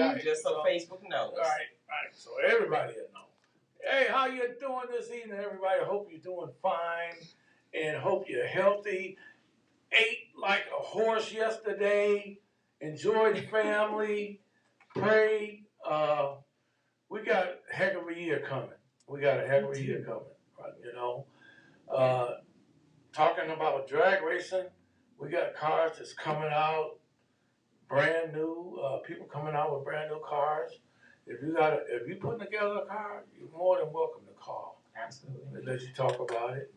right. Just so Facebook knows. All right. So everybody will know. Hey, how you doing this evening, everybody? Hope you're doing fine and hope you're healthy. Ate like a horse yesterday. Enjoyed family. Prayed. We got a heck of a year coming. Right, you know. Talking about drag racing, we got cars that's coming out brand new. People coming out with brand new cars. If you putting together a car, you're more than welcome to call. Absolutely. Let you talk about it.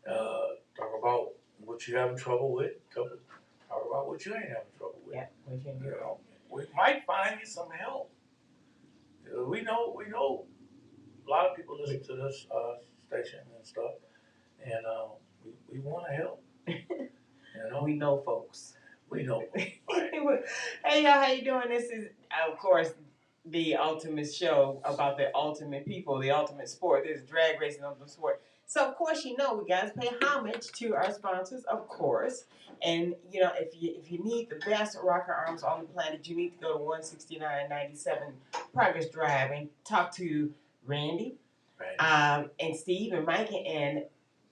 Talk about what you're having trouble with. Talk about what you ain't having trouble with. Yeah, we can do. We might find you some help. We know a lot of people listen to this station and stuff, and we want to help. We know folks. We know. Right. Hey y'all, how you doing? This is, of course, the ultimate show about the ultimate people, the ultimate sport. This is drag racing, ultimate sport. So of course, we guys pay homage to our sponsors, of course. And if you need the best rocker arms on the planet, you need to go to 16997 Progress Drive and talk to Randy. And Steve and Mike and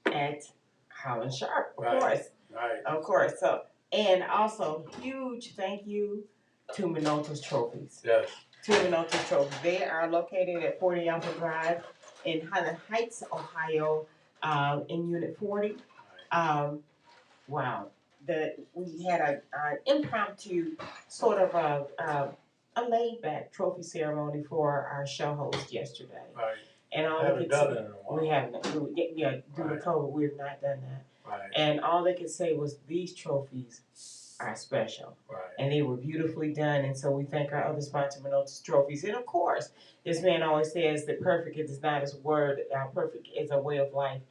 at Holland Sharp, of course. Right. Of course. So, and also, huge thank you to Minolta's Trophies. Yes. To Minolta's Trophies. They are located at 40 Alpha Drive in Highland Heights, Ohio, in Unit 40. Wow. We had an impromptu sort of a laid-back trophy ceremony for our show host yesterday. Right. And all haven't done it in a while. We haven't. Due to COVID, we have not done that. Right. And all they could say was, these trophies are special. Right. And they were beautifully done. And so we thank our other sponsor, Minolta's Trophies. And of course, this man always says that perfect is not his word. Perfect is a way of life.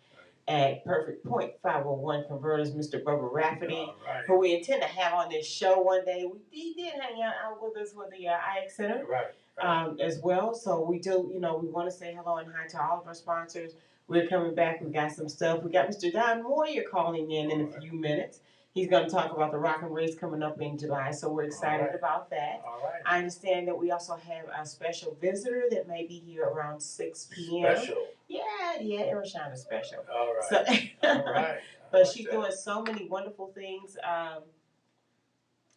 At Perfect Point 501 Converters, Mr. Bubba Rafferty, who we intend to have on this show one day. He did hang out with us with the IX Center. Right. As well. So we do, we want to say hello and hi to all of our sponsors. We're coming back. We got some stuff. We got Mr. Don Moyer calling in a few minutes. He's going to talk about the Rock and Race coming up in July, so we're excited about that. All right. I understand that we also have a special visitor that may be here around 6 p.m. Special? Yeah, Erishana is special. All right. So, all right. But she's doing so many wonderful things.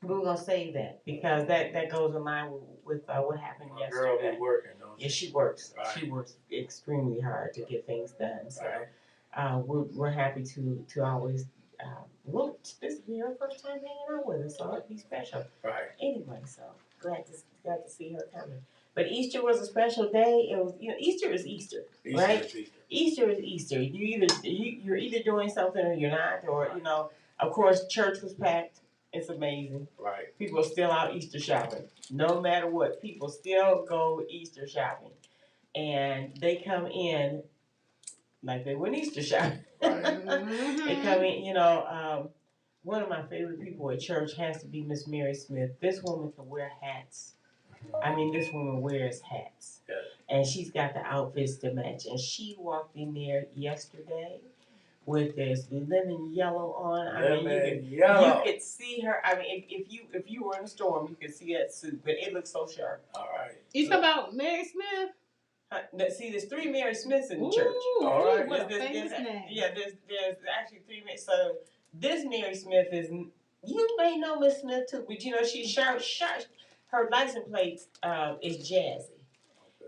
We're going to save that because that goes in line with what happened yesterday. Girl be working, don't she? Yeah, she works. Right. She works extremely hard to get things done. So right. we're happy to always. Well, this will be her first time hanging out with us, so it'll be special. Right. Anyway, so glad to see her coming. But Easter was a special day. It was, Easter is Easter, right? Easter is Easter. You're either doing something or you're not, or of course, church was packed. It's amazing. Right. People are still out Easter shopping. No matter what, people still go Easter shopping, and they come in like they went Easter shopping. Right. They come in. One of my favorite people at church has to be Miss Mary Smith. This woman can wear hats. I mean, this woman wears hats. Yes. And she's got the outfits to match. And she walked in there yesterday with this lemon yellow on. You could see her. I mean, if you were in a storm, you could see that suit. But it looks so sharp. All right. You talking about Mary Smith? See, there's 3 Mary Smiths in the church. All right. What a famous name. Yeah, there's actually 3 Mary. So this Mary Smith is, you may know Miss Smith too, but she's sharp. Her license plate is Jazzy,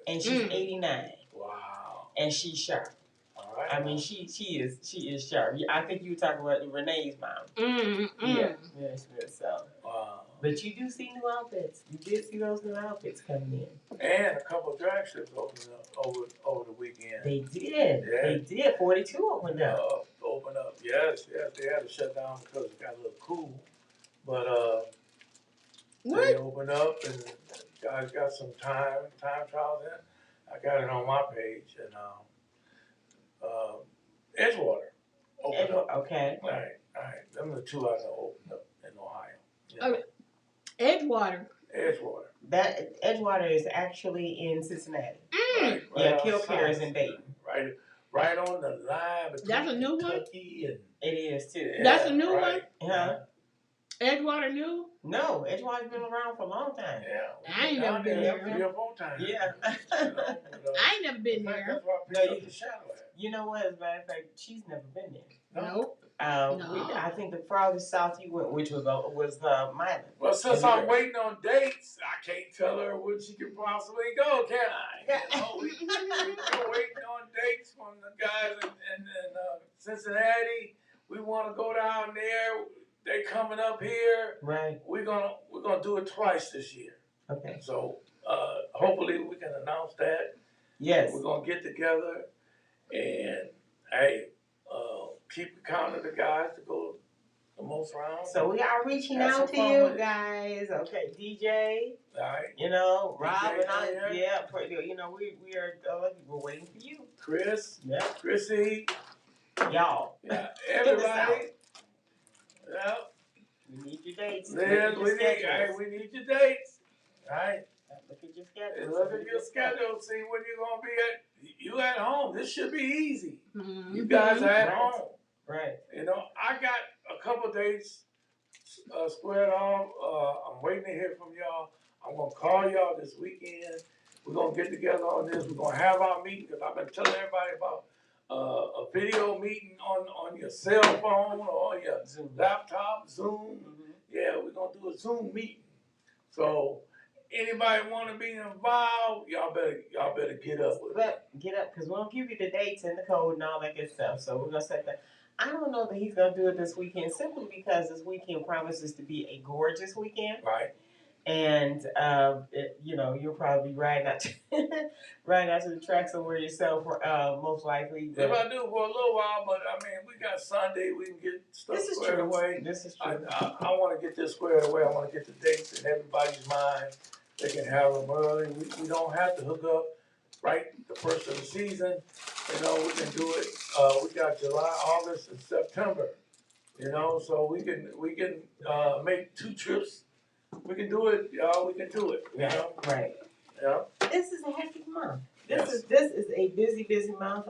and she's 89. Wow. And she's sharp. All right. I mean, she is sharp. I think you were talking about Renee's mom. Yeah, Mary Smith. So. Wow. But you do see new outfits. You did see those new outfits coming in. And a couple of drag strips opened up over the weekend. They did. Yeah. They did. 42 opened up. Opened up. Yes. They had to shut down because it got a little cool. But they opened up and guys got some time trials in. I got it on my page and Edgewater opened up. Okay. All right. Them are the 2 I know opened up in Ohio. Okay. Edgewater. That Edgewater is actually in Cincinnati. Right Kilcare is in Dayton. Right on the line between That's a new Kentucky one? and it is too. That's a new one? Huh? Edgewater new? No, Edgewater's been around for a long time. Yeah. I ain't never been there. 3 or 4 times. Yeah. I ain't never been there. That's why I picked up the shadow at. You know what? As a matter of fact, she's never been there. Nope. No. I think the farthest south you went, which was Milan. Well, since I'm waiting on dates, I can't tell her where she can possibly go, can I? You know, we're waiting on dates from the guys in Cincinnati. We want to go down there. They coming up here. Right. We're gonna do it twice this year. Okay. So hopefully we can announce that. Yes. We're gonna get together and hey, keep counting the guys to go the most rounds. So we are reaching out to you guys. Okay, DJ. All right. You know, Rob DJ, and I. Yeah. You know, we are. We're waiting for you. Chris. Yeah. Chrissy. Y'all. Yeah. Everybody. Yeah. We need your dates. We need your dates. All right. Look at your schedule. Look at your schedule. See when you're gonna be at. You at home. This should be easy. Mm-hmm. You guys are at home. Right. You know, I got a couple dates squared off. I'm waiting to hear from y'all. I'm gonna call y'all this weekend. We're gonna get together on this. We're gonna have our meeting because I've been telling everybody about a video meeting on your cell phone or on your laptop, Zoom. Mm-hmm. Yeah, we're gonna do a Zoom meeting. So anybody want to be involved, y'all better get up with it. Get up, because we'll give you the dates and the code and all that good stuff. So we're gonna set that. I don't know that he's gonna do it this weekend simply because this weekend promises to be a gorgeous weekend. Right. And you know, you'll probably be riding out to the track somewhere yourself, most likely. If I do for a little while, but I mean, we got Sunday. We can get stuff squared away. This is true. I want to get this squared away. I want to get the dates in everybody's mind. They can have them early. We don't have to hook up right the first of the season. You know, we can do it. We got July, August, and September. You know, so we can make 2 trips. We can do it, y'all. We can do it. You know? Right. Yeah. This is a hectic month. Yes. This is a busy month.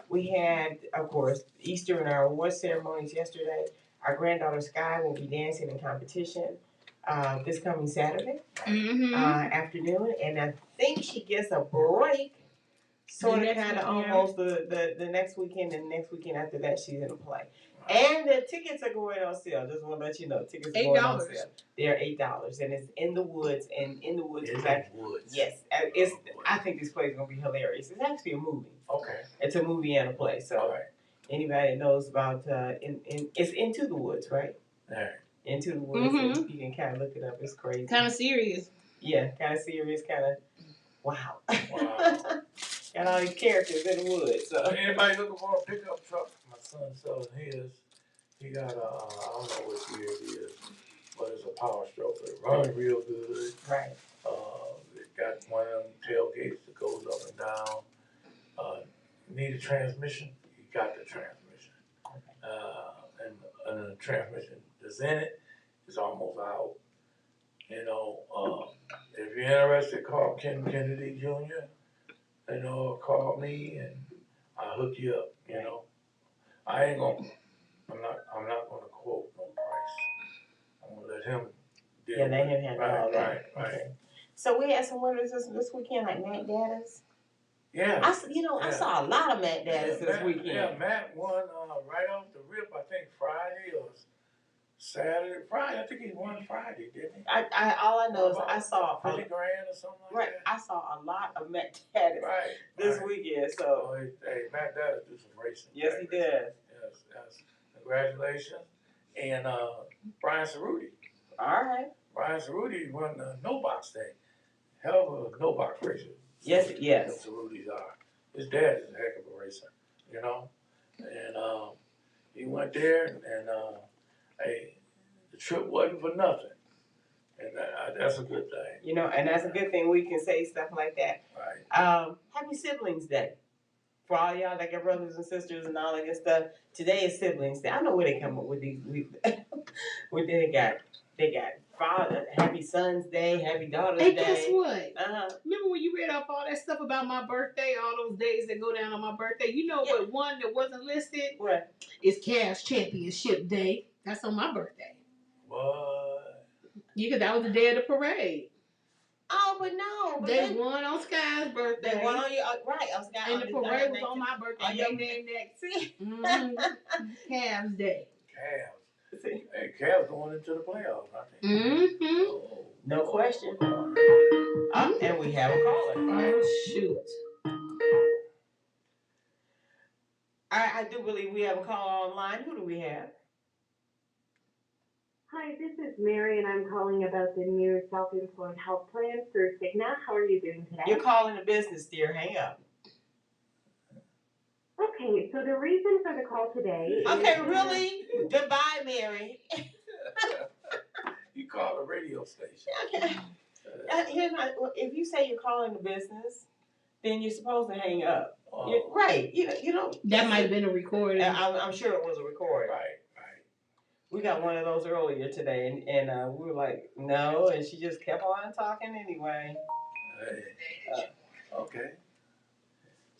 We had, of course, Easter and our award ceremonies yesterday. Our granddaughter Sky will be dancing in competition this coming Saturday afternoon, and I think she gets a break. Sort of, kind of, almost the next weekend, and the next weekend after that, she's in a play. And the tickets are going on sale. Just want to let you know, tickets are going on sale. They're $8, and it's in the woods. And in the woods is actually yes. I think this play is gonna be hilarious. It's actually a movie. Okay. It's a movie and a play. So anybody that knows about it's Into the Woods, right? Right. Into the Woods. You can kind of look it up. It's crazy. Kind of serious. Yeah, kind of serious. Kind of wow. And all these characters in the woods. So anybody looking for a pickup truck? My son selling his. He got I don't know what year it is, but it's a Power Stroke. It runs real good. Right. It got one of them tailgates that goes up and down. Need a transmission? You got the transmission. And the transmission that's in it is almost out. You know, if you're interested, call Ken Kennedy Jr. You know, call me and I'll hook you up. You know, I'm not gonna quote no price. I'm gonna let him deal with it. let him handle all that. Right. Okay. So we had some winners this weekend, like Matt Gaddis. Yeah. I saw a lot of Matt Gaddis this weekend. Yeah, Matt won right off the rip. I think Friday or Saturday. Friday. I think he won Friday, didn't he? All I know is I saw $50,000 or something like right. that. I saw a lot of Matt Gaddis this weekend. So hey, Matt Gaddis do some racing. Yes, he does. Yes. Congratulations. And Brian Cerruti. All right. Brian Cerruti won the no box thing. Hell of a no box racer. Yes. The Cerrutis are. His dad is a heck of a racer, you know. And he went there, and hey, the trip wasn't for nothing. And that's a good thing. You know, and that's a good thing. We can say stuff like that. Right. Happy Siblings Day. For all y'all that got brothers and sisters and all that good stuff. Today is Siblings Day. I don't know where they come up with these. What they got Father, Happy Son's Day, Happy Daughter's Day. Hey, guess what? Remember when you read off all that stuff about my birthday, all those days that go down on my birthday? You know what one that wasn't listed? What? It's Cavs Championship Day. That's on my birthday. What? Yeah, because that was the day of the parade. Oh, but no. But they won on Sky's birthday. They won on your right. On Sky, and the parade was on my birthday. On your named that. See? Calves Day. Cavs. See? Hey, Cavs going into the playoffs, I think. Oh, no question. And we have a caller. Oh, shoot. I do believe we have a caller online. Who do we have? Hi, this is Mary, and I'm calling about the new self-employed health plan through Cigna. How are you doing today? You're calling the business, dear. Hang up. Okay, so the reason for the call today Okay, really? Goodbye, Mary. You call a radio station. Okay. If you say you're calling the business, then you're supposed to hang up. Right. You know. That might have been a recording. I'm sure it was a recording. Right. We got one of those earlier today, and we were like, no, and she just kept on talking anyway. Okay.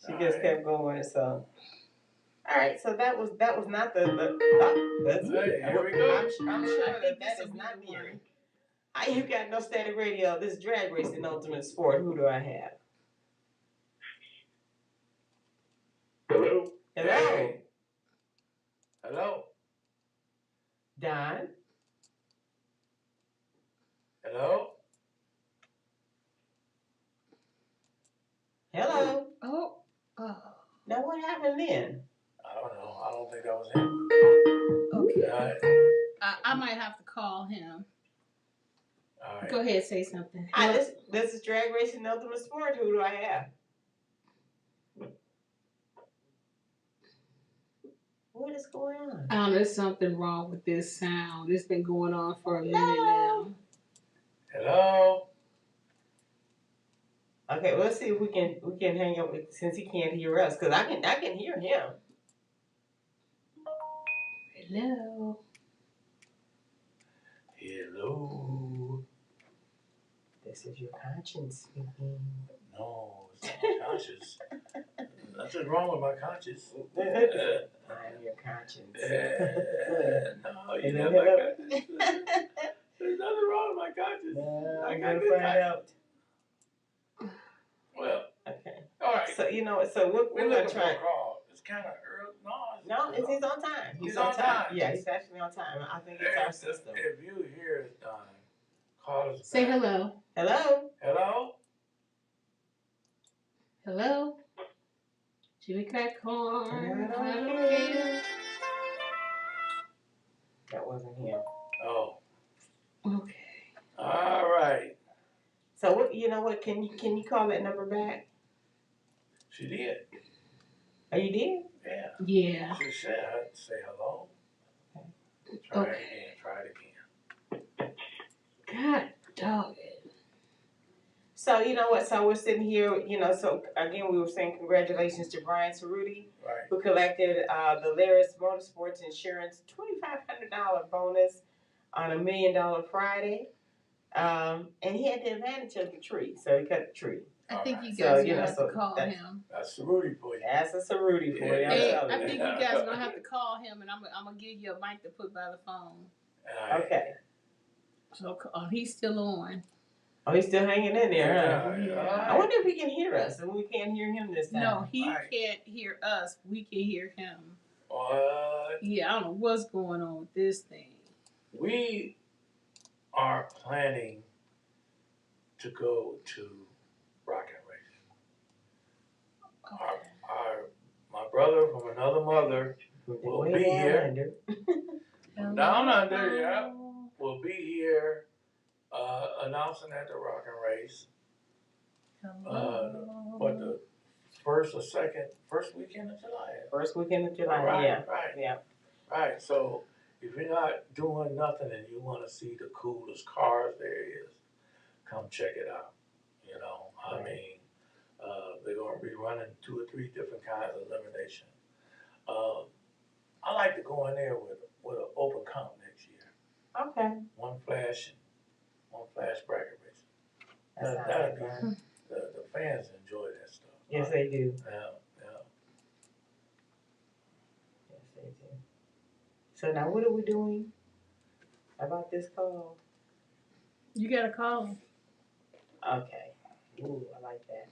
She just kept going, so. All right, so that was not the that's here we go. I'm sure that is not Mary. You got no static radio. This is Drag Racing Ultimate Sport. Who do I have? Hello. Hello. Hey. Hello. Don. Hello. Hello. Oh. Now what happened then? I don't know. I don't think that was him. Okay. I might have to call him. All right. Go ahead, say something. Hi, this is Drag Racing Ultimate Sport. Who do I have? What is going on? I don't know, there's something wrong with this sound. It's been going on for a minute now. Hello. Okay, well, let's see if we can hang up with, since he can't hear us, because I can hear him. Hello. Hello. This is your conscience speaking. No, it's not my conscience. Nothing wrong with my conscience. I'm your conscience. No, you got my conscience. There's nothing wrong with my conscience. No, I I'm got gonna good find conscience. out. Well, Okay. all right. So you know, so we're gonna try. A call. It's kind of early. No, he's on time. He's on time. Yeah, he's actually on time. I think it's our system. If you hear it, call us. Say back. hello. Hello. Hello. Hello. Jimmy Crack Corn. That wasn't him. Oh. Okay. All right. So what? You know what? Can you call that number back? She did. Oh, you did? Yeah. Yeah. She said, say hello. Try it again. God dog it. So you know what? So we're sitting here, you know. So again, we were saying congratulations to Brian Cerruti, Right. who collected the Laris Motorsports Insurance $2,500 bonus on $1 Million Friday, and he had the advantage of the tree, so he cut the tree. I think you guys gonna have to call him. That's Cerruti for you. That's a Cerruti for you. Hey, I think you guys are gonna have to call him, and I'm gonna give you a mic to put by the phone. Okay. So he's still on. Oh, he's still hanging in there, huh? Yeah. I wonder if he can hear us, and we can't hear him this time. No, he can't hear us. We can hear him. What? Yeah, I don't know what's going on with this thing. We are planning to go to Rock and Race. Okay. My brother from another mother will be here. From down under, yeah. Will be here announcing at the Rock and Race. What, the first weekend of July? First weekend of July, right, yeah. Right. Yeah. Right, so if you're not doing nothing and you want to see the coolest cars there is, come check it out. You know, I mean, they're going to be running 2 or 3 different kinds of elimination. I like to go in there with an open count next year. Okay. One flash bracket race. That'd be fun. The fans enjoy that stuff. Yes, they do. Yeah. Yes, they do. So now what are we doing about this call? You gotta call him. Okay. Ooh, I like that.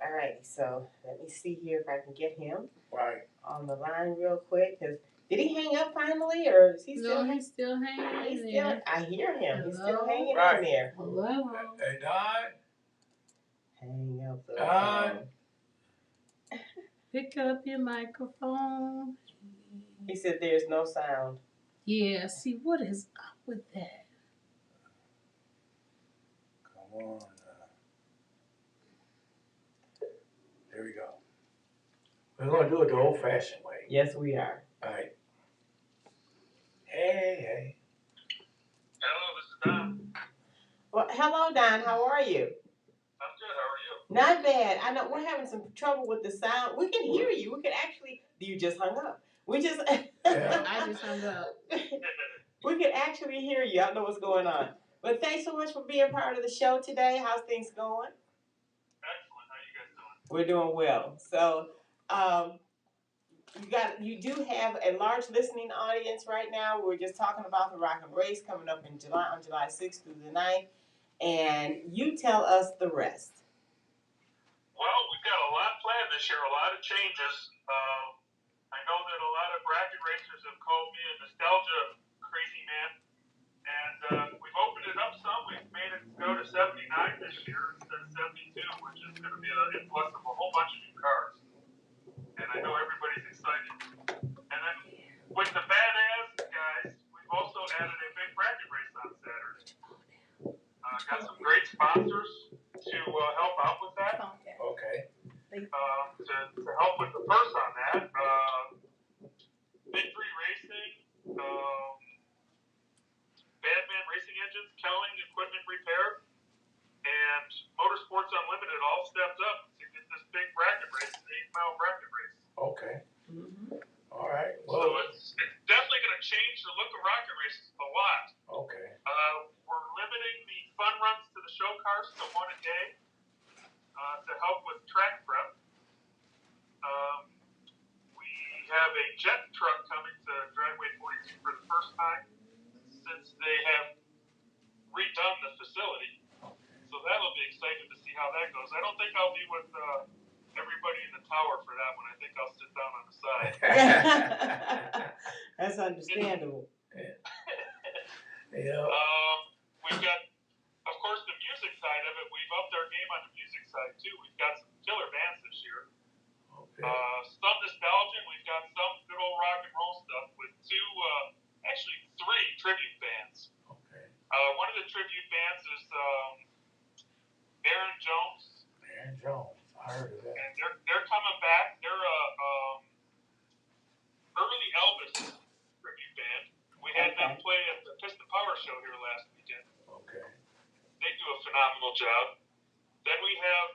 All right, so let me see here if I can get him Right. on the line real quick. Cause did he hang up finally, or is he still? No, he's still hanging He's in still. there. I hear him. He's still Hello? hanging Right. in there. Hello. Hey, Don. Hang up the Don. phone. Pick up your microphone. He said there's no sound. Yeah, see, what is up with that? Come on. There we go. We're going to do it the old-fashioned way. Yes, we are. All right. Hey. Hello, this is Don. Well, hello, Don. How are you? I'm good. How are you? Not bad. I know we're having some trouble with the sound. We can hear you. We can actually. You just hung up. We just. Yeah. I just hung up. We can actually hear you. I don't know what's going on. But thanks so much for being part of the show today. How's things going? Excellent. How you guys doing? We're doing well. So, you do have a large listening audience right now. We're just talking about the Rock and Race coming up in July, on July 6th through the 9th. And you tell us the rest. Well, we've got a lot planned this year, a lot of changes. I know that a lot of bracket racers have called me a nostalgia crazy man. And we've opened it up some. We've made it go to 79 this year instead of 72, which is going to be an influx of a whole bunch of new cars. And I know everybody's excited. And then with the badass guys, we've also added a big bracket race on Saturday. Got some great sponsors to help out with that. Okay. To help with the purse on that. Big Three Racing, Badman Racing Engines, Kelling Equipment Repair, and Motorsports Unlimited all stepped up to get this big bracket race, an 8-mile bracket race. Okay. Mm-hmm. All right. So Well, it's definitely going to change the look of rocket races a lot. okay. We're limiting the fun runs to the show cars to one a day to help with track prep. We have a jet truck coming to Dragway 42 for the first time since they have redone the facility. So that'll be exciting to see how that goes. I don't think I'll be with everybody in the tower for that one. I think I'll sit down on the side. That's understandable. Yeah. We've got, of course, the music side of it. We've upped our game on the music side too. We've got some killer bands this year. Okay. Some nostalgia. We've got some good old rock and roll stuff with actually three tribute bands. Okay. One of the tribute bands is Aaron Jones. Aaron Jones. I heard of that. And they're coming back. They're early Elvis tribute band. We had them play at the Piston Power Show here last weekend. Okay. They do a phenomenal job. Then we have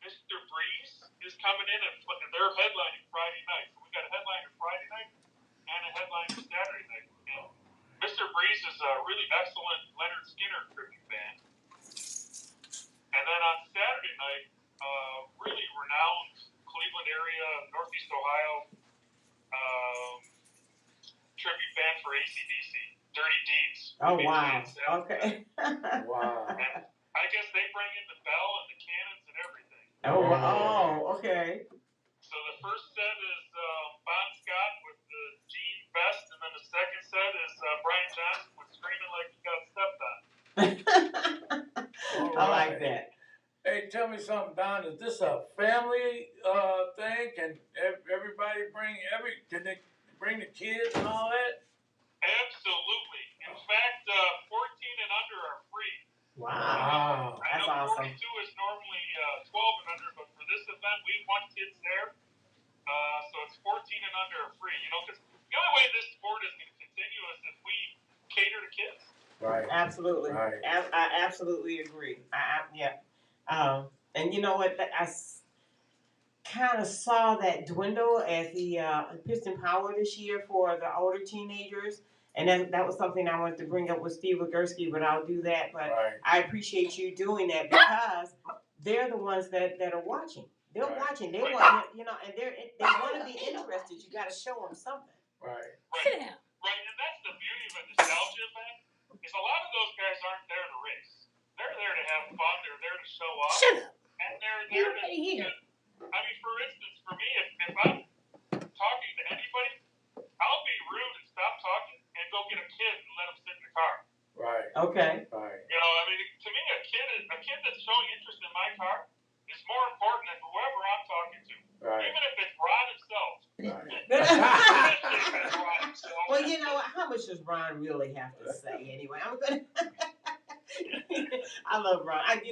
Mr. Breeze is coming in and they're headlining Friday night. So we got a headliner Friday night and a headliner Saturday night. And Mr. Breeze is a really excellent Leonard Skinner tribute band. And then on Saturday night, really renowned Cleveland area, Northeast Ohio tribute band for AC/DC, Dirty Deeds. Oh, wow. Okay. Wow. And I guess they bring in the bell and the cannons and everything. Oh, okay. So the first set is Bon Scott with the jean vest, and then the second set is Brian Johnson with screaming like he got stepped on. I like that. Hey, tell me something, Don. Is this a family thing? Can everybody can they bring the kids and all that? Absolutely. In fact, 14 and under are free. Wow. I know That's 42 is normally 12 and under, but for this event, we want kids there. So it's 14 and under are free. You know, because the only way this sport is going to continue is if we cater to kids. Right. Absolutely. Right. I absolutely agree. Yeah. And you know what? I kind of saw that dwindle at the Piston Power this year for the older teenagers. And that was something I wanted to bring up with Steve Wigurski, but I'll do that. But Right. I appreciate you doing that because they're the ones that are watching. They're Right. watching. They want, and they want to be interested. You got to show them something. Right. Right. Yeah. Right, and that's the beauty of a nostalgia event. is a lot of those guys aren't there to race. They're there to have fun. They're there to show off. Shut up. And they're there to, I mean, for instance, for me, if I'm talking to anybody, I'll be rude and stop talking and go get a kid and let him sit in the car. Right. Okay. Right. You know, I mean, to me, a kid that's showing interest in my car is more important than whoever I'm talking to. Right. Even if it's Ron himself. Well, you know what? How much does Ron really have to say anyway? I'm gonna. I love Ron. I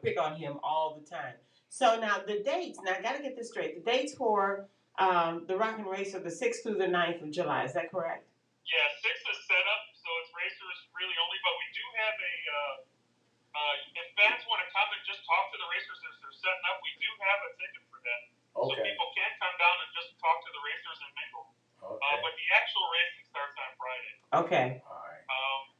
pick on him all the time. So now the dates. Now I got to get this straight. The dates for the Rock and Race are the 6th through the 9th of July. Is that correct? Yeah, 6 is set up, so it's racers really only. But we do have a. If fans want to come and just talk to the racers as they're setting up, we do have a ticket for that. So Okay. people can come down and just talk to the racers and mingle. Okay. But the actual racing starts on Friday. Okay. All right.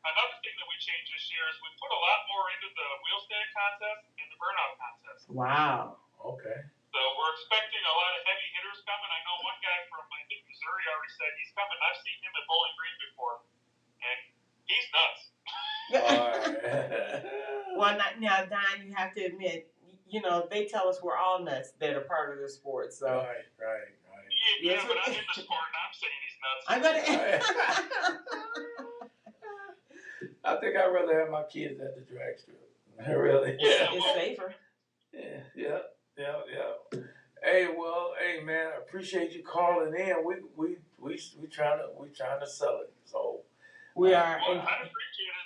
Another thing that we changed this year is we put a lot more into the wheel stand contest and the burnout contest. Wow. Okay. So we're expecting a lot of heavy hitters coming. I know one guy from, I think, Missouri already said he's coming. I've seen him at Bowling Green before, and he's nuts. All right. Well, now, Don, you have to admit, you know, they tell us we're all nuts that are part of the sport. So. Right. Yeah, but I'm in the sport and I'm saying he's nuts. I'm gonna. I think I'd rather have my kids at the drag strip. Really. Yeah, It's safer. Yeah. Hey, man, I appreciate you calling in. We trying to sell it. So We are. Well, I'd appreciate it.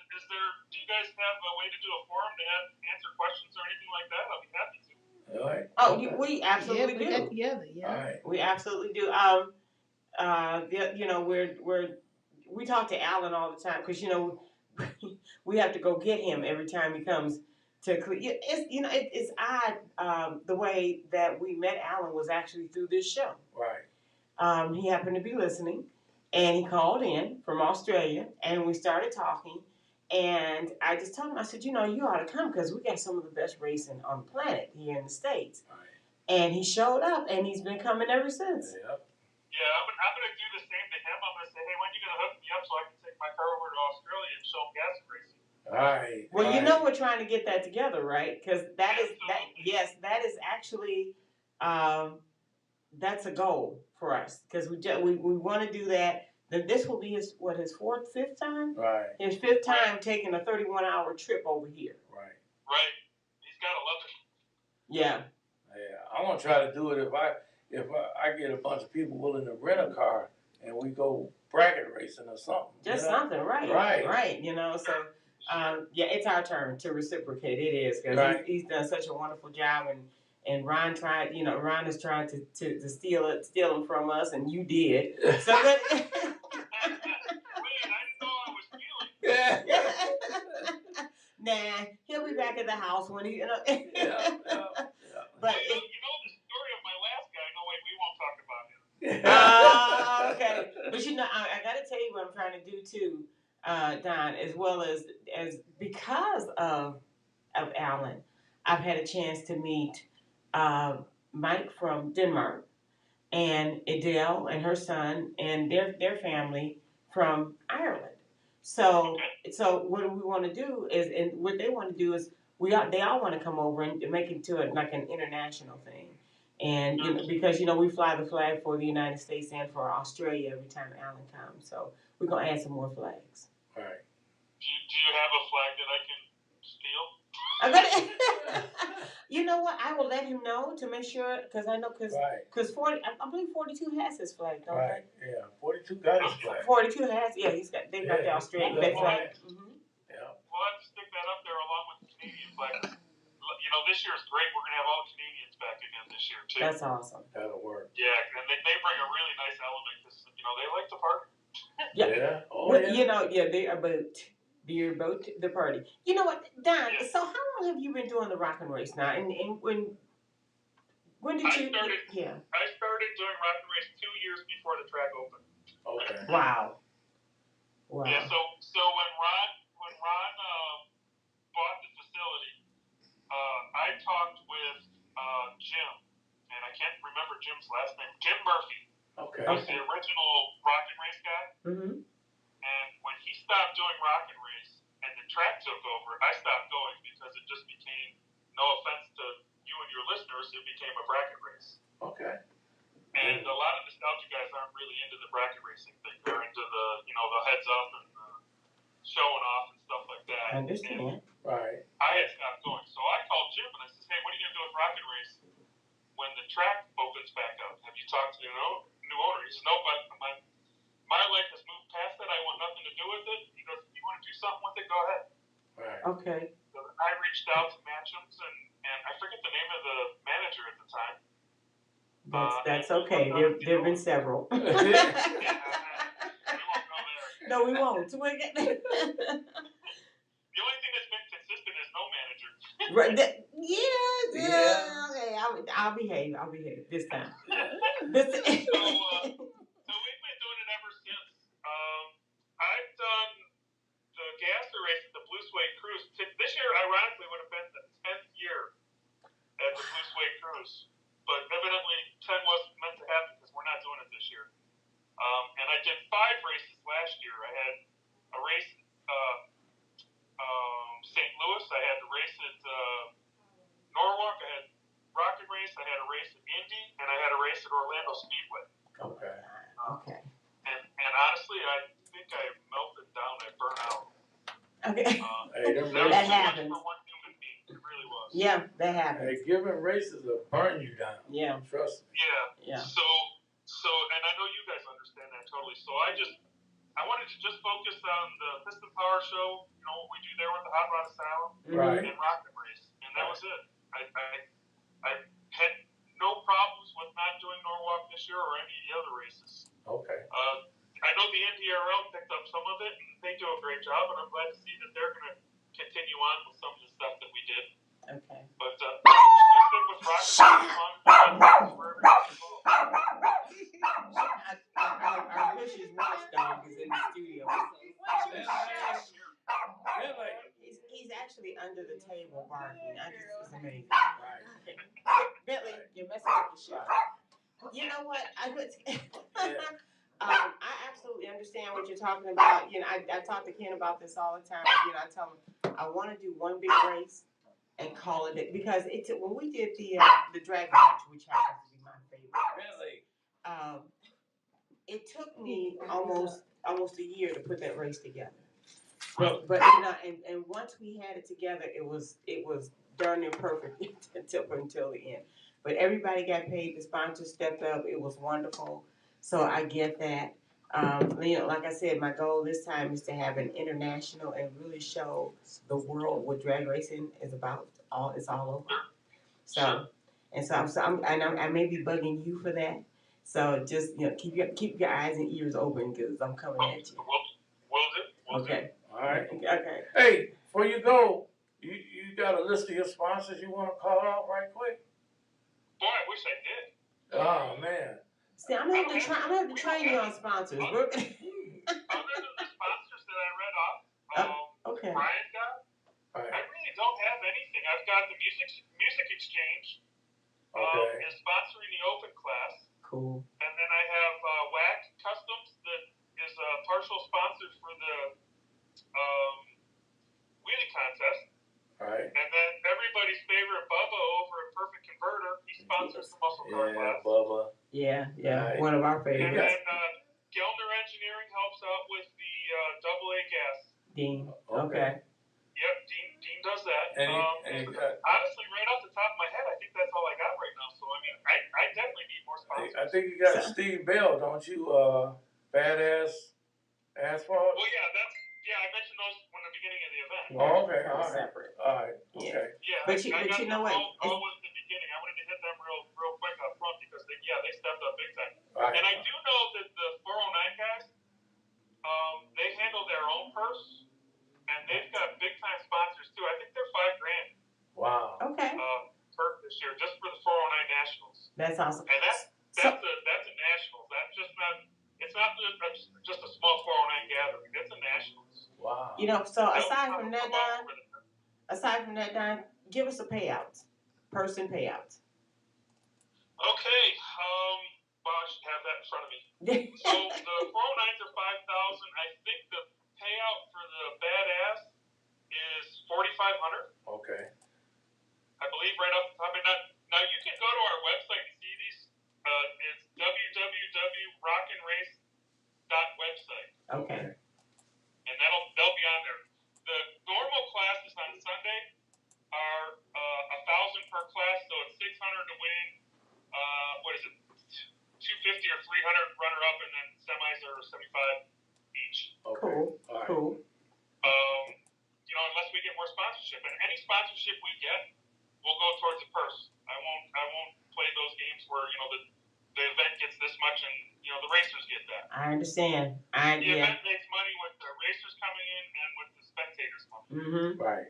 Do you guys have a way to do a forum to answer questions or anything like that? I'll be happy to. all right. Oh, we absolutely we got do. together. Yeah. All right. We absolutely do. You know, we talk to Alan all the time because you know we have to go get him every time he comes to. It's odd the way that we met Alan was actually through this show. Right. He happened to be listening, and he called in from Australia, and we started talking. And I just told him, I said, you know, you ought to come because we got some of the best racing on the planet here in the States. Right. And he showed up, and he's been coming ever since. Yep. Yeah, I'm going to do the same to him. I'm going to say, hey, when are you going to hook me up so I can take my car over to Australia and show him gas racing? All right. Well, you know we're trying to get that together, right? Because that is actually that's a goal for us because we want to do that. Then this will be his fifth time? Right. His fifth time taking a 31-hour trip over here. Right. He's got to love it. Yeah. Yeah. I'm gonna try to do it if I get a bunch of people willing to rent a car and we go bracket racing or something. Just something, right? Right. You know, so it's our turn to reciprocate. It is because he's done such a wonderful job, and Ron tried. You know, Ron is trying to steal him from us, and you did. So that. Man, I didn't know I was stealing. Yeah. Nah, he'll be back at the house when he. Yeah. But you know the story of my last guy. No, wait, we won't talk about him. okay. But you know, I got to tell you what I'm trying to do too, Don, as well as because of Alan, I've had a chance to meet Mike from Denmark and Adele and her son and their family from Ireland. So what we want to do is, and what they want to do is, they all want to come over and make it to like an international thing. And you know, because you know we fly the flag for the United States and for Australia every time Alan comes, so we're gonna add some more flags. All right. Do you have a flag that I can steal? You know what? I will let him know to make sure because I know because 40, I believe 42 has his flag, don't Right. Yeah. 42 got his flag. 42 has, yeah, they've got the Australian flag. Mm-hmm. Yeah. We'll have to stick that up there along with the Canadian flag. You know, this year's great. We're going to have all Canadians back again this year, too. That's awesome. That'll work. Yeah, and they bring a really nice element because, you know, they like to party. Yeah. Oh, Well, yeah. you know, yeah, they're about the party. You know what, Don? Yeah. So how long have you been doing the rock and race now? And when did you? Yeah. I started doing rock and race 2 years before the track opened. Okay. Wow. Yeah. So when Ron bought the facility, I talked with Jim, and I can't remember Jim's last name. Jim Murphy Okay. was the original rock and race guy. Mm-hmm. And when he stopped took over, I stopped going because it just became, no offense to you and your listeners, it became a bracket race. Okay. And a lot of nostalgia guys aren't really into the bracket racing thing. They're into the, the heads up and the showing off and stuff like that. I understand. Right. I had stopped going. So I called Jim and I said, hey, what are you going to do with Rocket Race when the track opens back up? Have you talked to the new owner? He says, no, but my life has moved past that. I want nothing to do with it. He goes, if you want to do something with it, go ahead. Right. Okay. So I reached out to Matchums and I forget the name of the manager at the time. That's okay. There have been several. We won't go there. No, we won't. The only thing that's been consistent is no manager. Right. Yeah. Okay. I'll behave. This time. So we've been doing it ever since. I've done the Gasser race at the Blue Suede Cruise. This year, ironically, would have been the 10th year at the Blue Suede Cruise. But evidently, 10 wasn't meant to happen because we're not doing it this year. And I did 5 races last year. I had a race at St. Louis. I had a race at Norwalk. I had Rocket Race. I had a race at Indy. And I had a race at Orlando Speedway. Okay. Okay. And honestly, I think I melted down. I burnt out. Okay. That happens. For one human being. It really was. Yeah, that happens. Hey, giving races will burn you down. Yeah. Trust me. Yeah. So, and I know you guys understand that totally. So I wanted to just focus on the Piston Power Show, what we do there with the Hot Rod Asylum, Right. and Rocket Race, and that was it. I had no problems with not doing Norwalk this year or any of the other races. Okay. I know the NDRL picked up some of it, and they do a great job, and I'm glad to see that they're going to continue on with some of the stuff that we did. Okay. But I'm just going to stick with Rocket Race as long as we're involved. Our Bush's watchdog is in the studio. He's actually under the table barking. It's amazing. Bentley, you're messing up the show. You know what? I absolutely understand what you're talking about. I talk to Ken about this all the time. I tell him I want to do one big race and call it because when we did the drag match, which happens to be my favorite. It took me almost a year to put that race together. But and once we had it together, it was darn near perfect until the end. But everybody got paid. The sponsors stepped up. It was wonderful. So I get that. Like I said, my goal this time is to have an international and really show the world what drag racing is about. It's all over. So, I may be bugging you for that. So just keep your eyes and ears open because I'm coming at you. Will do. Okay. All right. Okay. Hey, before you go, you got a list of your sponsors you want to call out right quick? Boy, I wish I did. Oh man. See, I'm gonna have to train you on sponsors. Other than the sponsors that I read off, okay. Brian got, Right. I really don't have anything. I've got the Music Exchange is sponsoring the open class. Cool. And then I have WAC Customs that is a partial sponsor for the wheelie contest. Right. And then everybody's favorite Bubba over at Perfect Converter, he sponsors the muscle car class. Bubba. Yeah. Right. One of our And favorites. then Gelner Engineering helps out with the AA gas. Dean. Okay. Yep, Dean does that. And honestly, right off the top of my head, I think that's all I got right now. So I definitely need more sponsors. I think you got Steve Bell, don't you? Badass Asphalt. Well, I mentioned those from the beginning of the event. Oh, okay. All right. Separate. All right. Yeah. Okay. Yeah, But you know what? All was the beginning. I wanted to hit them real quick up front because they stepped up big time. Right. And I do know that the 409 guys, they handle their own purse, and they've got big time sponsors too. I think they're $5,000. Wow. Okay. Per this year, just for the 409 Nationals. That's awesome. And that's a Nationals. That's just not. It's not just a small 409 gathering. It's a Nationals. Wow. So aside from that, Don, give us a payout. Person payout. Okay. Well, I should have that in front of me. So the 409s are $5,000. I think the payout for the badass is $4,500. Okay. I believe right off the top of my head. Now you can go to our website and see these. It's www.rockandrace.website. Okay. And they'll be on there. The normal classes on Sunday are $1,000 per class, so it's $600 to win. What is it? $250 or $300 runner up, and then semis are $75 each. Okay. Cool. All right. Cool. You know, unless we get more sponsorship, and any sponsorship we get will go towards the purse. I won't play those games where the event gets this much and the racers get that. I understand. The event makes money with the racers coming in and with the spectators coming in. Mm-hmm. Right.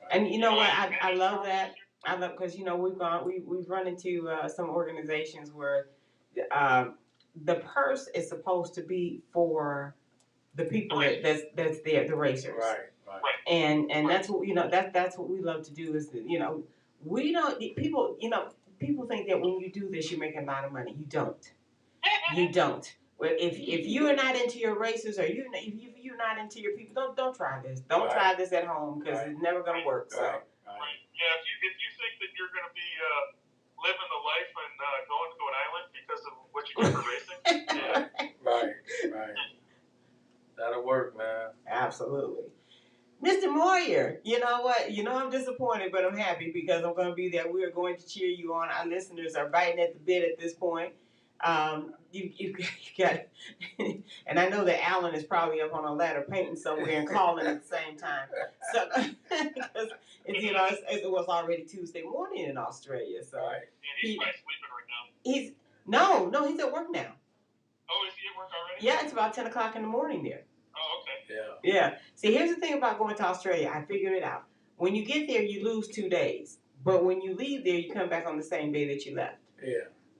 And you know what? I love that. I love because we've run into some organizations where the purse is supposed to be for the people that's there, the racers. Right. And that's what that's what we love to do is we don't people think that when you do this you're making a lot of money. You don't. Well, if you are not into your racers or if you're not into your people, don't try this. Don't try this at home because it's never gonna work. So. Right. Yeah. If you think that you're gonna be living the life and going to an island because of what you do for racing. Right. That'll work, man. Absolutely. Mr. Moyer, you know what? I'm disappointed, but I'm happy because I'm going to be there. We are going to cheer you on. Our listeners are biting at the bit at this point. You got, and I know that Alan is probably up on a ladder painting somewhere and calling at the same time. So, because it was already Tuesday morning in Australia. So Yeah, he's probably sleeping right now. He's at work now. Oh, is he at work already? Yeah, it's about 10 o'clock in the morning there. Oh, okay. Yeah. See, here's the thing about going to Australia. I figured it out. When you get there, you lose 2 days. But when you leave there, you come back on the same day that you left. Yeah. We,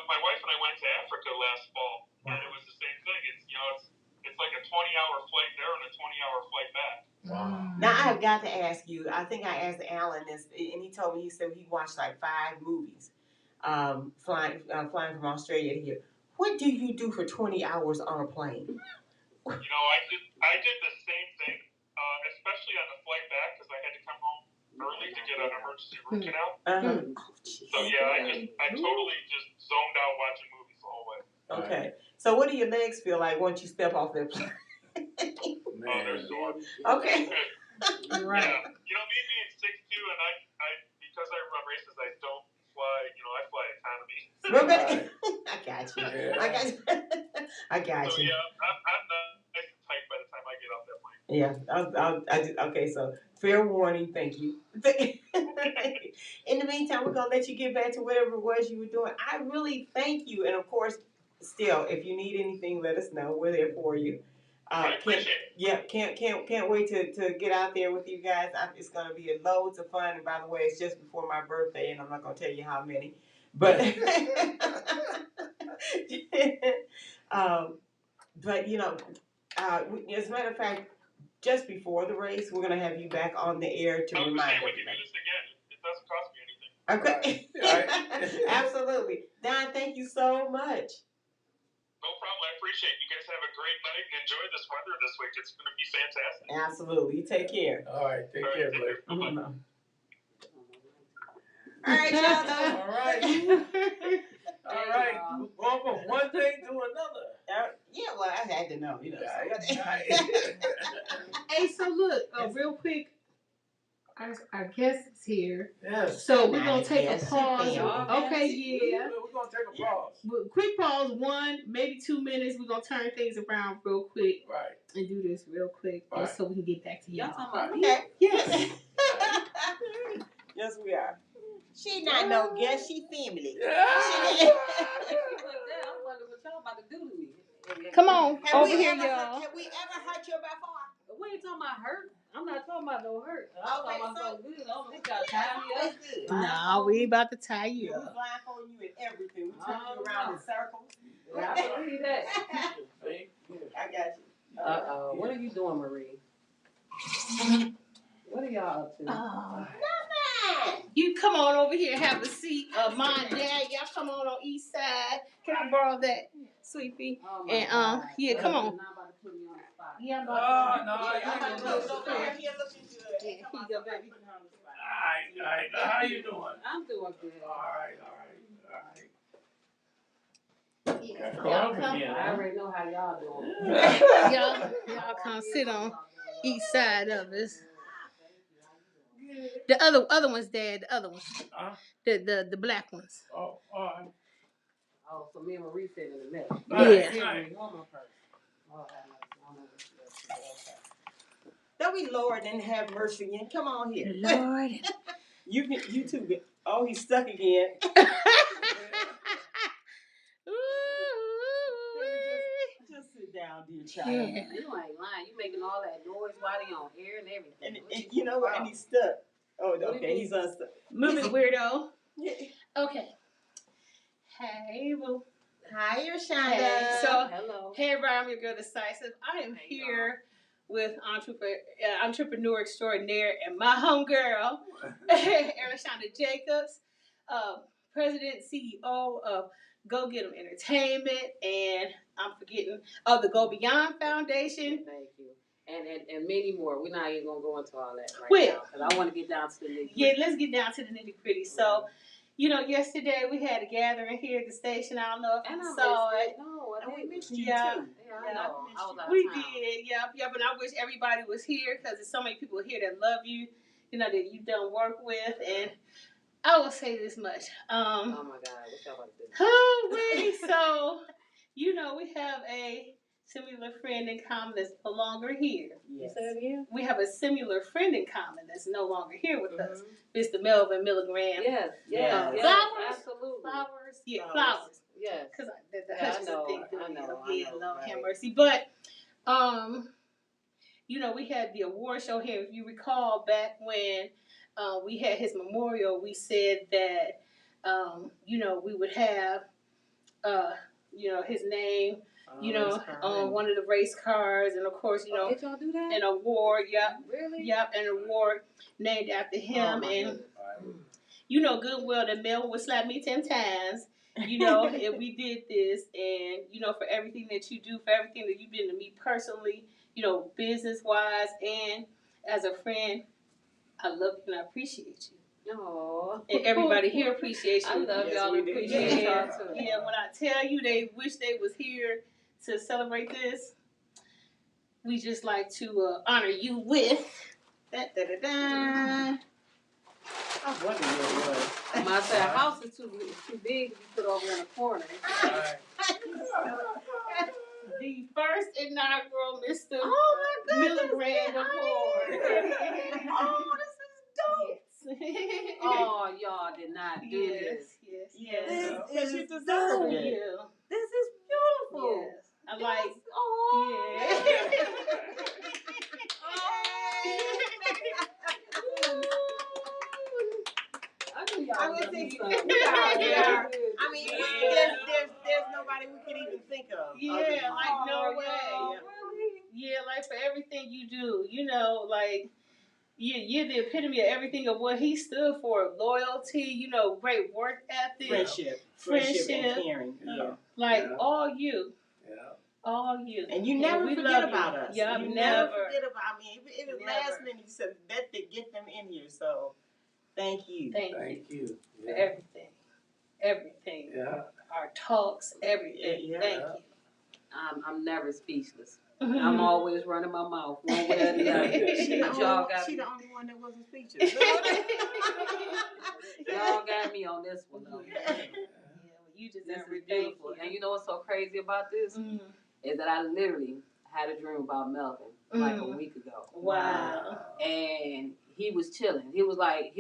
my wife and I went to Africa last fall, and it was the same thing. It's like a 20-hour flight there and a 20-hour flight back. Wow. Now, I have got to ask you, I think I asked Alan this, and he told me, he said he watched like 5 movies flying from Australia to here. What do you do for 20 hours on a plane? I did the same thing, especially on the flight back because I had to come home early to get an emergency root canal. So yeah, I totally just zoned out watching movies the whole way. Okay. So what do your legs feel like once you step off that plane? They're sore. Okay. Right. Yeah. Me being 6'2", and I because I run races, I don't fly. I fly economy. I got you. I got So you. yeah, I'm nice and tight by the time I get off that plane. Yeah, okay, so fair warning, thank you. In the meantime, we're going to let you get back to whatever it was you were doing. I really thank you. And of course, still, if you need anything, let us know. We're there for you. I appreciate it. Yeah, can't wait to get out there with you guys. It's going to be loads of fun. And by the way, it's just before my birthday, and I'm not going to tell you how many. But, as a matter of fact, just before the race, we're going to have you back on the air to remind we can do this again. It doesn't cost me anything. Okay. Absolutely. Don, thank you so much. No problem. I appreciate it. You guys have a great night and enjoy this weather this week. It's going to be fantastic. Absolutely. You take care. All right. Take care, Blake. Mm-hmm. All right, y'all. All right. Going from one thing to another. Well, I had to know, Hey, so look, real quick, our guest is here. Yes. So we're going to take a pause. Okay, yeah. We're going to take a pause. Quick pause, 1, maybe 2 minutes. We're going to turn things around real quick. Right. And do this real quick just so we can get back to y'all. Okay. Yes. Yes, we are. She not no guest, she family. Come on, over here, y'all. Have we ever hurt you before? We ain't talking about hurt. I'm not talking about no hurt. I'm Okay, talking about something good. I don't know, got to tie me up. No, we ain't about to tie you We up. blindfold you and everything. We turn you around in circles. Yeah, I believe that. I got you. What are you doing, Marie? What are y'all up to? You come on over here, have a seat. Mom, Dad, y'all come on east side. Can I borrow that sleepy. Oh my And God. yeah, come on. You're not about to put me on the spot. Yeah, I'm Oh, about no, to. you ain't gonna do Don't it. come here looking good. Yeah, here you go, baby. All right. Now, how you doing? I'm doing good. All right. Yeah. Call Y'all up come. again, I huh? already know how y'all doing. Y'all come sit on each side of us. The other ones, Dad. The other ones. Huh? The black ones. Oh, all right. Oh, so me and Marie sit in the middle. Yeah. Here, Marie, hold on first. Oh, I know this is okay. Don't be Lord and have mercy again. Come on here. Lord. You too. Oh, he's stuck again. Just sit down, dear child. Yeah. You ain't lying. You making all that noise while they on air and everything. And you know what? And he's stuck. Oh, okay. He's unstuck. Move it, weirdo. Okay. Hey, boo. Hi, Shonda. Hey, so, Hello. hey, everybody, I'm your girl, Decisive. I am here with entrepreneur extraordinaire and my homegirl, Shonda Jacobs, President and CEO of Go Get 'em Entertainment, and I'm forgetting the Go Beyond Foundation. Thank you. And many more. We're not even gonna go into all that right Wait. now because I want to get down to the nitty. Yeah, let's get down to the nitty gritty. So, yesterday we had a gathering here at the station. I don't know if And you I saw missed it. it. No, I And we didn't. missed you Yeah. too. Yeah, I know. I was out of We town. did, yeah, but I wish everybody was here because there's so many people here that love you, that you've done work with, and I will say this much. Oh my God, what y'all about to do? So, we have a similar friend in common that's no longer here. You say it again? We have a similar friend in common that's no longer here with us, Mr. Melvin Milligram. Yes, Flowers? absolutely. Flowers? Yeah, flowers. Yes. Because the Yeah, Hutchinson thing threw I me know, off. Yeah, Lord right. have mercy. But, we had the award show here. If you recall, back when we had his memorial, we said that, we would have, his name, on one of the race cars, and of course, did y'all do that? an award. Yep. Really? Yep, an award named after him. And goodwill that Mel would slap me 10 times. If we did this, and for everything that you do, for everything that you've been to me personally, business wise and as a friend, I love you and I appreciate you. Aww. And everybody here appreciates you. I love Yes, y'all we and do. appreciate Yeah. y'all too. Yeah, when I tell you they wish they was here to celebrate this, we just like to honor you with da-da-da-da. I wonder what it was. I said, our house is too big to be put over in a corner. The first inaugural Mr. Oh my goodness. Milligram Award. Oh, this is dope. Yes. Oh, y'all did not do this. Yes. This you deserve it. Yeah. This is beautiful. Yes. I like. Oh. Yeah. I knew y'all I was would gonna think do we something. are. I mean, Yeah. there's nobody we could even think of. Yeah, other than like you. no way. Really? Yeah, like for everything you do, like you're the epitome of everything of what he stood for. Loyalty, great work ethic. Friendship and caring. Yeah. Like all you. Yeah. All you. And you never we forget love about you. us. Yeah, you never. forget about me. It was last minute you said that to get them in here. So thank you. Thank you. Yeah. For everything. Everything. Yeah. Our talks, everything. Yeah. Thank you. I'm never speechless. I'm always running my mouth one way or the other. She the Y'all only one that wasn't speechless. y'all got me on this one though. Yeah, you This deserve is it. beautiful. And you know what's so crazy about this? Is that I literally had a dream about Melvin like a week ago. Wow. And he was chilling. He was like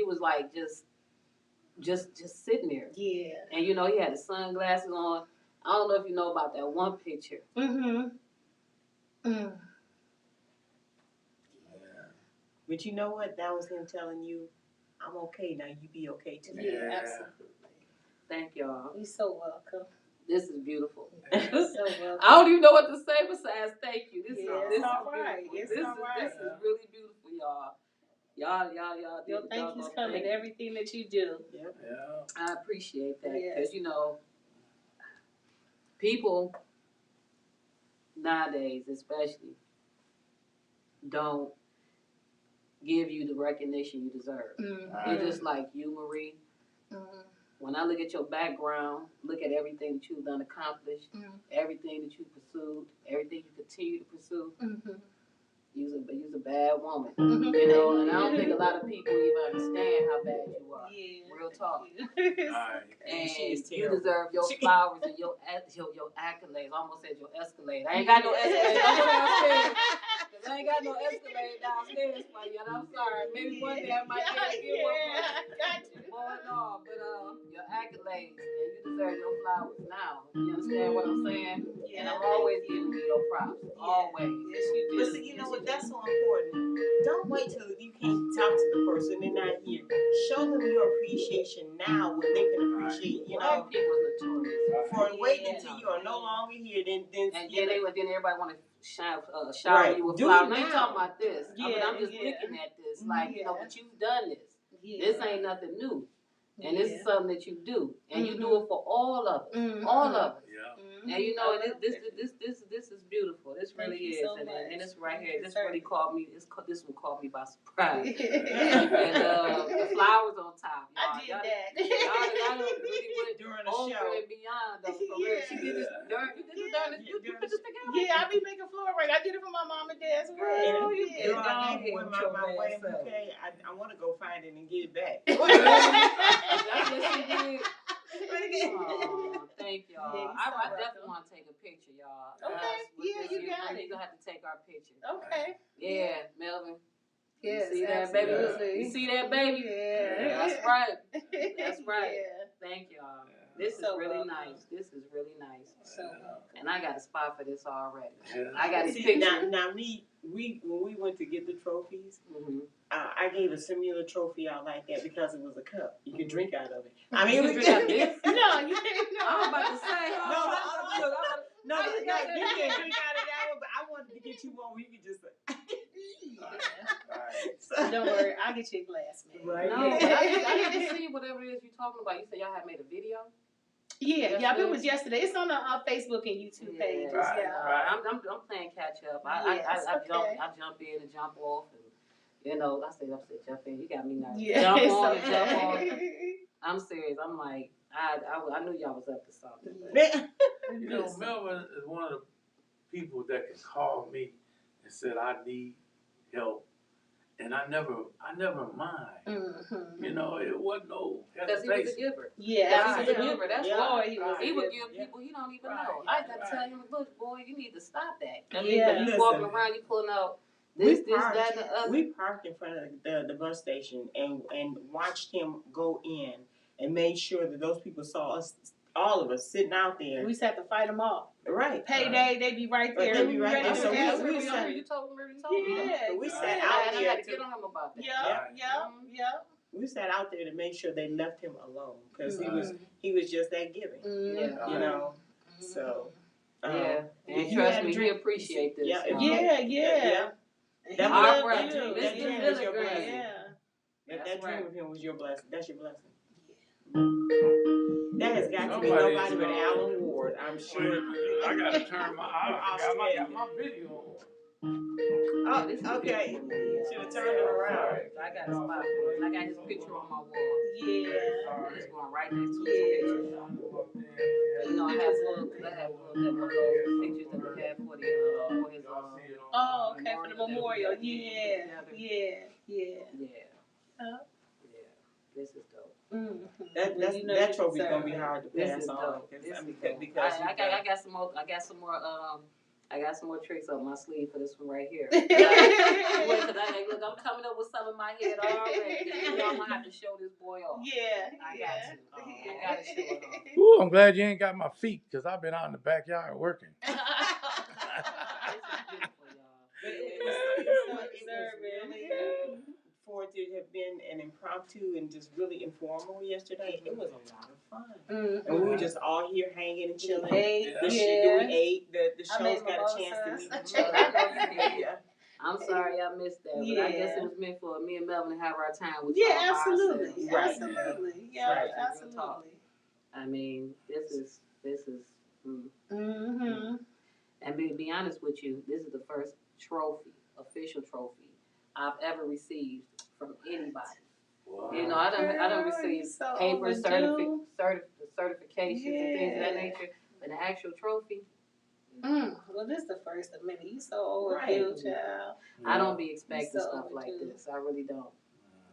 just sitting there. Yeah. And he had his sunglasses on. I don't know if you know about that one picture. But you know what? That was him telling you, I'm okay now. You be okay too. Yeah, absolutely. Thank y'all. You're so welcome. This is beautiful. So welcome. I don't even know what to say besides thank you. This is all right. beautiful. It's This all right. is really beautiful, y'all. Y'all. Your thank yous come in everything that you do. Yeah. I appreciate that Yes. because people nowadays, especially, don't give you the recognition you deserve. You're just like you, Marie. When I look at your background, look at everything that you've done accomplished, everything that you pursued, everything you continue to pursue. You's a bad woman, you know, and I don't think a lot of people even understand how bad you are. Real talk. And you deserve your flowers and your accolades. I almost said your Escalade. I ain't got no Escalade. I know what I'm saying. Cause I ain't got no Escalade downstairs for you, and I'm sorry. Maybe one day I might get one for you. Got you. Boy, no, but your accolades, and you deserve your flowers now. You understand what I'm saying? And I'm always giving you your props. Always. Yes, you do. Listen, you know what? That's so important. Don't wait till you can't talk to the person they're not here. Show them your appreciation now when they can appreciate, you know. People notorious. For waiting until you are no longer here, then everybody want to shower you with flowers. Now you talking about this. I'm just looking at this, like, you know, but you've done this. This ain't nothing new. And this is something that you do. And you do it for all of us. All of us. And you know, this is beautiful. This really is, so and this right here, this really caught me. This one caught me by surprise. And the flowers on top. I did that. Y'all really went during the over show and beyond. Though, for real. She did this. You put this together. Yeah, I be making floor ring. I did it for my mom and dad's wedding. I gave my wedding bouquet. I want to go find it and get it back. That's what she did. Oh, thank y'all. I definitely want to take a picture, y'all. Okay. Yeah, you got it. You're going to have to take our picture. Okay. Yeah, Melvin. Yes, you see that, baby? You see that, baby? Yeah. That's right. That's right. Yeah. Thank y'all. This is really nice. This is really nice. So, and I got a spot for this already. Yeah. I got this picture. Now, when we went to get the trophies, I gave a similar trophy out like that because it was a cup. You could drink out of it. I mean, you could drink out of this? No, you didn't. I was about to say. No, you can't drink out of that one, but I wanted to get you one where you could just. Don't worry, I'll get you a glass, man. Right. No, but I need to see whatever it is you're talking about. You said y'all had made a video? Yeah, it was yesterday. It's on the Facebook and YouTube pages. Right. I'm playing catch up. I jump in and jump off, and you know, I said jump in. You got me nervous. Yeah, jump on and jump on. I'm serious. I'm like, I knew y'all was up to something. You know, Melvin is one of the people that can call me and said I need help. And I never mind. You know, it wasn't no hesitation. Because he was a giver. Yeah, he was a giver. That's why he would give people he don't even know. I got to tell him, look, boy, you need to stop that. Yeah. You walking around, you pulling out this, that, and the other. We parked in front of the bus station and watched him go in and made sure that those people saw us, all of us sitting out there. We just had to fight them off. Right. Payday, they be right there. They be right there. So we you told me. Yeah. We sat out there. I got to get on him about that. Yeah. We sat out there to make sure they left him alone because he was just that giving. You know. So. And trust me, we appreciate this. Yeah. That dream was your blessing. Yeah. That dream of him was your blessing. That's your blessing. That has got to be nobody but Alan Ward, I'm sure. I got to turn I got my video on. Oh, okay. Should have turned it around. I got a spot for him. I got his picture on my wall. Yeah. It's going right next to his picture. You know, I have little pictures that we had for his Oh, okay, for the memorial. Yeah. This is dope. That trophy's gonna be hard to pass on. Because I got some more tricks up my sleeve for this one right here. Look, I'm coming up with some in my head already. You know I'm gonna have to show this boy off. I got to show it off. Ooh, I'm glad you ain't got my feet because I've been out in the backyard working. This is beautiful, y'all. For it to have been an impromptu and just really informal yesterday, it was a lot of fun. And we were just all here hanging and chilling. We ate. The show's got a chance to meet each other. I'm sorry I missed that, but I guess it was meant for me and Melvin to have our time with absolutely. Right. Absolutely. I mean, this is. And to be honest with you, this is the first official trophy I've ever received from anybody. Wow. You know, I don't receive so paper certifications Yeah. and things of that nature, but an actual trophy. Well, this is the first of many. You so overdue, child. I don't be expecting so stuff like this. I really don't.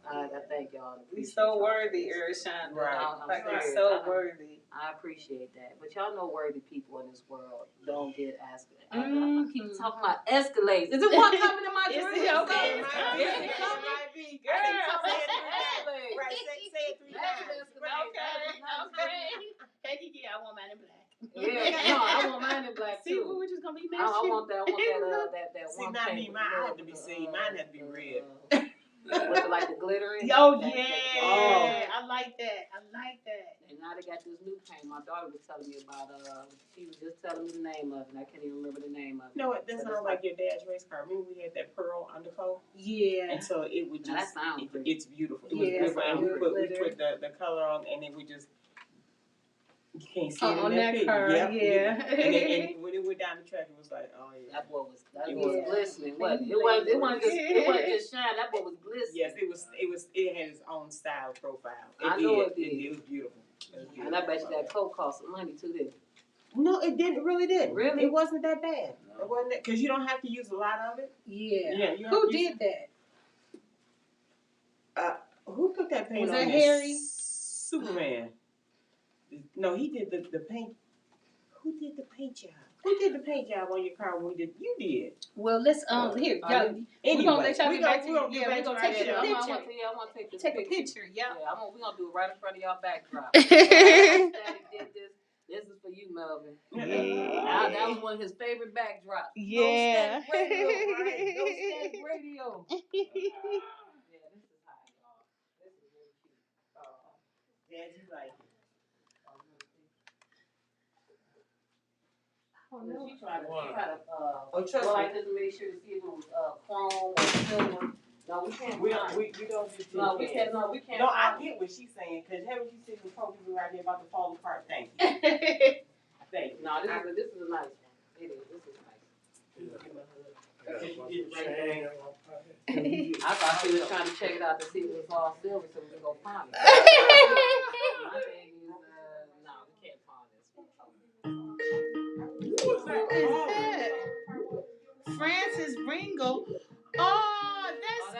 I thank y'all. We so worthy, Ershon. Right. Like serious. we're so worthy. I appreciate that. But y'all know worthy people in this world don't get asked. I keep talking about Escalades. Is it one coming in my dream? Is it? Okay. It might be. Girl. Say it 3 times. Okay. Hey, Kiki, I want mine in black. Yeah, no, I want mine in black See, too. we're just gonna be I want that See, one. not me. Mine had to be seen. Mine had to be red. With like the glittering. Oh yeah, I like that. And now they got this new paint. My daughter was telling me about. She was just telling me the name of it. And I can't even remember the name of it. You know what? That sounds like your dad's race car. Remember we had that pearl undercoat? Yeah. And so it would just. That sounds pretty. It's beautiful. It was beautiful. And we put the color on, and then we just. You can't see it on in that picture. car, yeah. And when it went down the track, it was like, oh yeah. That boy was was glistening, wasn't it? It wasn't just shine. That boy was glistening. Yes, it had its own style profile. I know it did. It was beautiful. And I bet you that coat cost some money too, didn't it? No, it didn't. Really didn't. Really? It wasn't that bad. It wasn't that, because you don't have to use a lot of it. Yeah. You Who did that? Who put that paint Was on? that there? Harry? Superman. No, he did the paint. Who did the paint job? Who did the paint job on your car when we did? You did. Well, let's here, y'all. Anyway, we're gonna let y'all get back to we're gonna take a picture. I want to take this Take a picture, Yeah, we're going to do it right in front of y'all backdrop. This is for you, Melvin. Yeah. That was one of his favorite backdrops. Yeah. No static radio, right? No static radio. Yeah, this is hot, y'all. This is really cute. Dad, you like it. She tried to trust like this to make sure to see if it was chrome or silver. No, we can't. We don't do No, we can't. No, I get what she's saying, because haven't you seen the poor people right here about to fall apart? Thank you. Thank you. No, this is a nice one. It is. This is nice. I thought she was trying to check it out to see if it was all silver so we could go find it. My thing is, no, we can't find this. Who is that? Francis Ringo. Oh, that's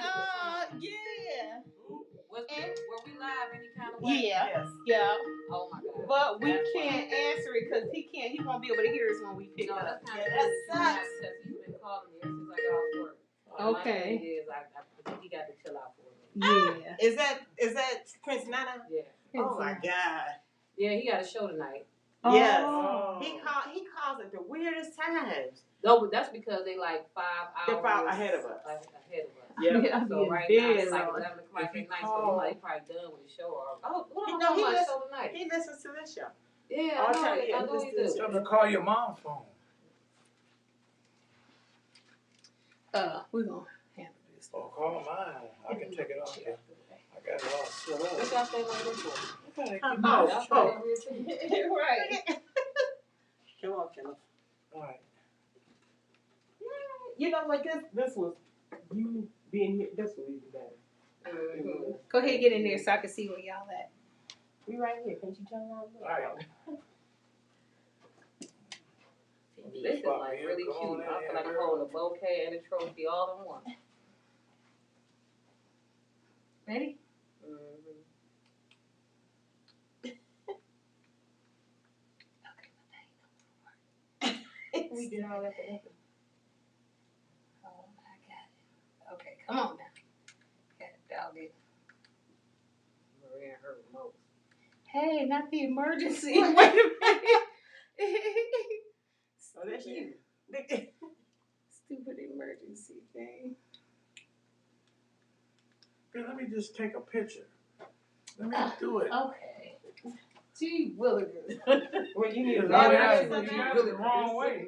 yeah. Were we live any kind of way? Yeah. Yeah. Oh my God. But we can't answer it because he won't be able to hear us when we pick up. That's kind of sucks. Because he's been calling me ever since I got off work. Okay. My thing is, I think he got to chill out for a Yeah. minute. Is that Prince Nana? Yeah. Oh my God. Yeah, he got a show tonight. Yes. Oh. He calls at the weirdest times. No, but that's because they like 5 hours. They're 5 ahead of us. Yeah. So right now it's like 11 o'clock at night. So he probably done with the show. What am I talking about show tonight? He listens to this show. Yeah, I know he does. Tell him to call your mom's phone. We're gonna handle this. Oh, call mine. I can take it off here. I got it all set up. What y'all say like this for? Right. Come on. All right. You know what? This was you being here. This was even better. Mm-hmm. Go ahead, get in there so I can see where y'all at. We right here. Can't you turn around? All right. This is like really cute. I feel like I'm holding a bouquet and a trophy all in one. Ready? We did all that for nothing. Oh, I got it. Okay, come on now. Got it. Maria and her remote. Hey, not the emergency. Wait a minute. Oh, that's you. Stupid emergency thing. Hey, let me just take a picture. Let me do it. Okay. Gee, Willikers. Well, you need a You lot got of it the wrong way.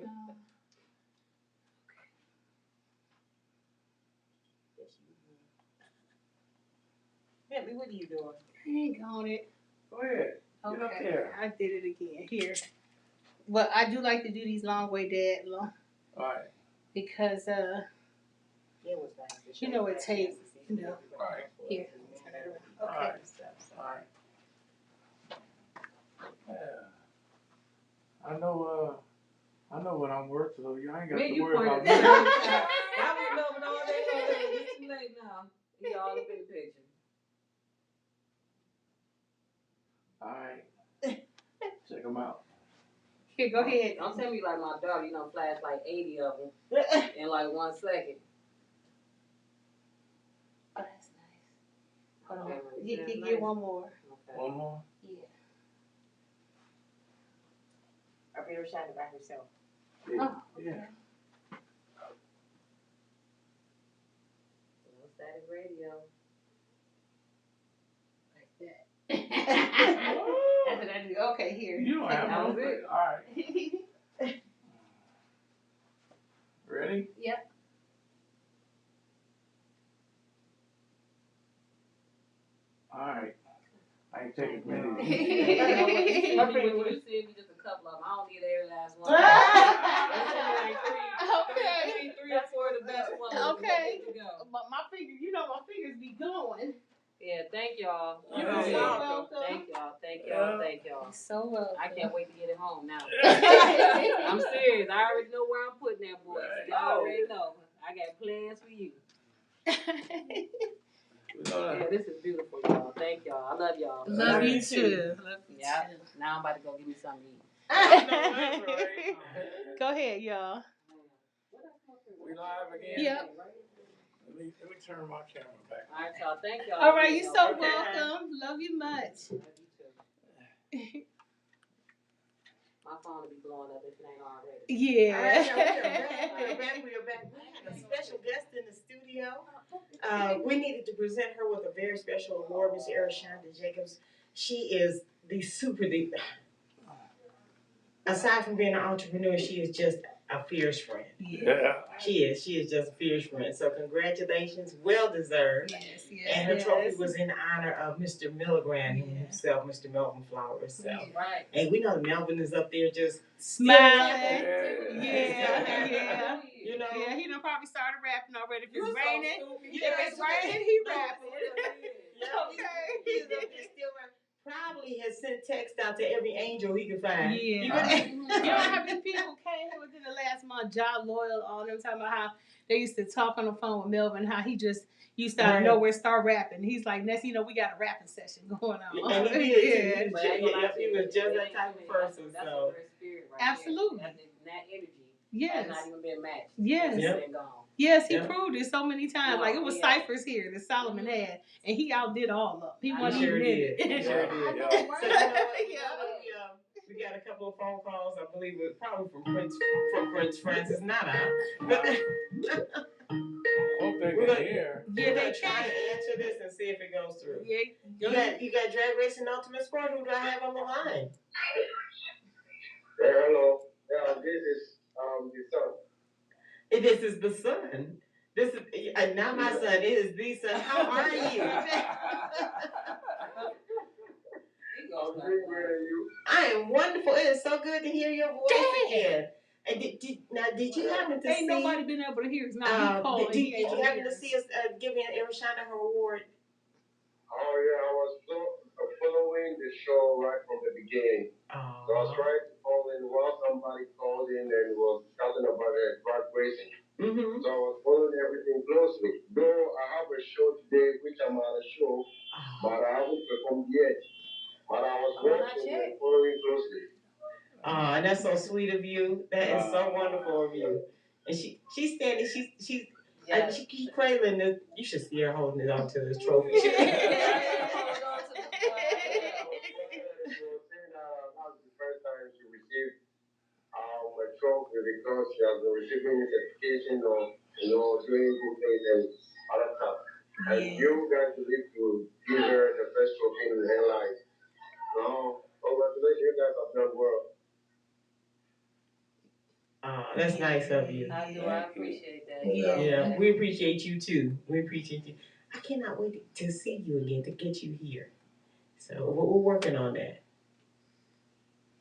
Bentley, what are you doing? I ain't got it. Go ahead. Get up Okay, there. I did it again. Here. Well, I do like to do these long way, Dad, Right. because you know it takes, you know. Right. Here. All Okay. right. All right. Yeah. I know what I'm worth, so you ain't got to worry about me. I was loving all day long. It's too late now. You all up in the picture. All right. Check them out. Here, go ahead. Don't tell me like my daughter, flash like 80 of them in like 1 second. Oh, that's nice. Hold on. Okay, Get one more. Okay. One more. Yeah. Up here shining by herself. Yeah. Oh, okay. Yeah. No static radio. Like that. That's what I do. Okay, here. You don't have That no was it. All right. Ready? Yep. All right. I ain't taking many. You said me just a couple of them. I don't need every last one. There's only like three or four of the best ones. Okay. Good to go. But my fingers, my fingers be going. Yeah, thank y'all. You're welcome. Thank y'all. So welcome. I can't wait to get it home now. I'm serious. I already know where I'm putting that boy. Right. Y'all already know. I got plans for you. Yeah, this is beautiful, y'all. Thank y'all. I love y'all. Love you too. Yeah. Now I'm about to go give me something to eat. Go ahead, y'all. We live again? Yep. Let me turn my camera back. All right, y'all. Thank y'all. All right, you're so Okay. welcome. Love you much. Love you too. My phone will be blowing up if it ain't already. Yeah. All right, we are back. We have a special guest in the studio. We needed to present her with a very special award, Miss Erishonda Jacobs. She is aside from being an entrepreneur, she is just a fierce friend. Yeah. She is just a fierce friend. So congratulations, well deserved. Yes, And her trophy was in honor of Mr. Milligran himself, Mr. Melvin Flower himself. Right. And we know Melvin is up there just Smiling. Yeah. You know. Yeah, he done probably started rapping already. If it's raining, Yeah, if it's raining, he rapping. Okay. He's up there still rapping. Probably has sent text out to every angel he could find. Yeah. You know how many people came here within the last month, John Loyal, all them talking about how they used to talk on the phone with Melvin, how he just used to out of nowhere start rapping. He's like, next, we got a rapping session going on. And he did. He was just that type of person. That's So. the spirit right Absolutely. there. That energy Yes. has not even been matched. Yes. It's been gone. Yes, he proved it so many times. Like it was Yeah. ciphers here that Solomon had, and he outdid all of them. He wasn't sure even in did. it. He sure did. Yeah. So you know what? We got a couple of phone calls. I believe it was probably from Prince Francis Nana. But Hope they can hear. Yeah, they try can. to answer this and see if it goes through. Yeah. You got Drag Racing Ultimate Sport. Who do I have on the line? Hello. Yeah, this is the son. This is the son. This is not my son. It is the son. How are you? I'm doing great, and you? I am wonderful. It is so good to hear your voice again. And did you happen to see? Ain't nobody been able to hear us now. Did you happen to see us giving Erishonda her award? Oh yeah, I was following the show right from the beginning. Oh. So I was trying to call in while somebody called in and was talking about drag racing. Mm-hmm. So I was following everything closely. Though I have a show today, which I'm on a show, but I haven't performed yet. But I was watching and following closely. And that's so sweet of you. That is so wonderful of you. And she's standing. She's cradling this. You should see her holding it on to this trophy. That was the first time she received a trophy because she has been receiving certification of doing good things and other stuff. And you guys believe to give her the first trophy in her life. No, congratulations, you guys have done well. That's nice of you. I do. I appreciate that. Yeah, we appreciate you too. We appreciate you. I cannot wait to see you again, to get you here. So we're working on that.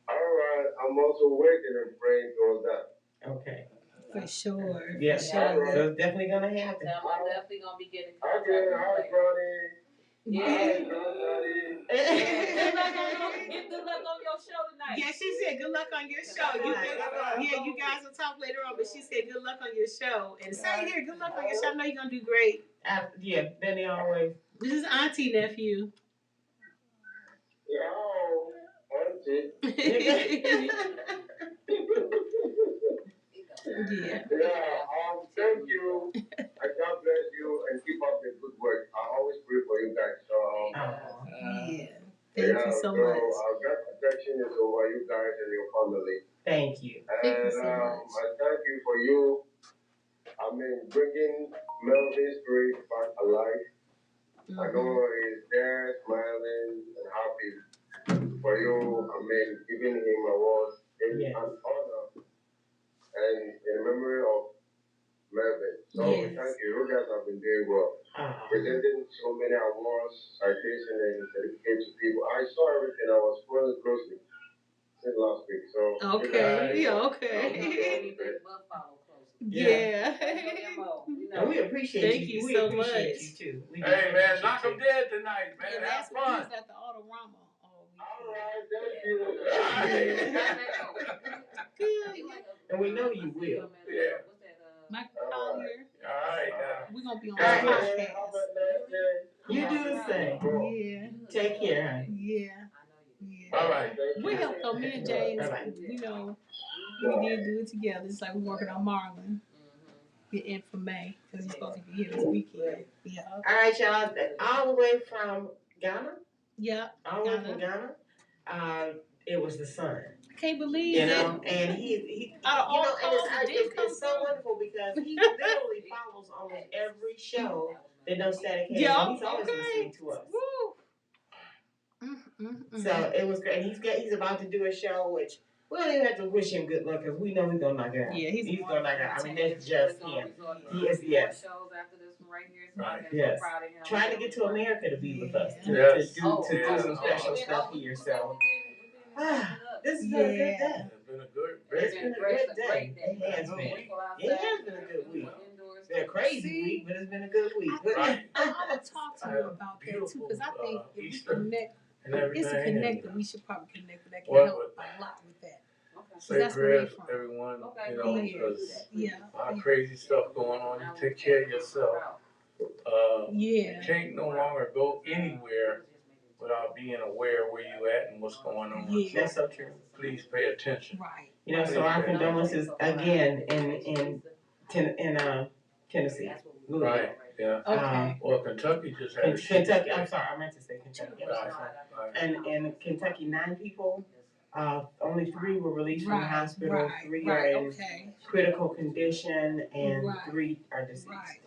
All right. I'm also working and praying towards that. Okay. For sure. Yeah. For sure. It's definitely gonna happen. I'm definitely gonna be getting contact Okay, with hi, you later. Brody. Yeah. Hi, Daddy. Get good luck on your show tonight. Yeah, she said good luck on your show. You guys will talk later on, but she said good luck on your show. And same here, good luck on your show. I know you're gonna do great. Yeah, Benny always. This is Auntie nephew. Yo, Auntie. Yeah. Yeah, thank you. And God bless you and keep up the good work. I always pray for you guys. So, Yeah. Thank you so much. God protection is over you guys and your family. Thank you. Thank you And so much. I thank you for you. Bringing Melvin's spirit back alive. I know he's there, smiling and happy for you. Giving him awards in an honor and in memory of Melvin. So Yes. thank you. You guys have been doing well. Presenting so many awards, citation, and certificate to people. I saw everything. I was following closely since last week. So Okay. Yeah. And we appreciate Thank you we so appreciate much. you too. Hey man, knock them dead tonight, man. Yeah, Have last week he fun. was at the Autorama all Alright, thank you. And we know you will. Yeah. Michael Collier. All right. We're gonna be on All right. podcast. You do the same. Yeah. Take care, honey. Yeah. All right. We helped though, me and James, we did do it together. It's like we're working on Marlon. Get in for May, because he's supposed to be here this weekend. Yeah. All right, y'all. All the way from Ghana. Yeah. All the way from Ghana. It was the sun. I can't believe You it. know, and he Out of all it's so wonderful because he literally follows almost every show that No Static has. Yeah, And he's always listening to us. Woo. So it was great. He's about to do a show, which we don't even have to wish him good luck because we know he's gonna knock it out. Yeah, he's gonna knock it out. I mean, that's just him. He is, yes. Yes. Trying to get to America to be with us to do some special stuff here. So this has been a good day. It's been a good day. It has been. It has been a good week. It's been a crazy week, but it's been a good week. I want to talk to you about that too, because I think if we connect, it's a connect that we should probably connect, that can help a lot with that. Say prayers for everyone, because our crazy stuff going on. You take care of yourself. You can't no longer go anywhere without being aware where you at and what's going on. Yeah. That's so true. Please pay attention. Right. You know, so our condolences again in Tennessee. Right. Yeah. Okay. Well, Kentucky just had Kentucky. I'm sorry, I meant to say Kentucky. And in Kentucky, 9 people. Only 3 were released from the hospital. 3 are in critical condition, and 3 are deceased.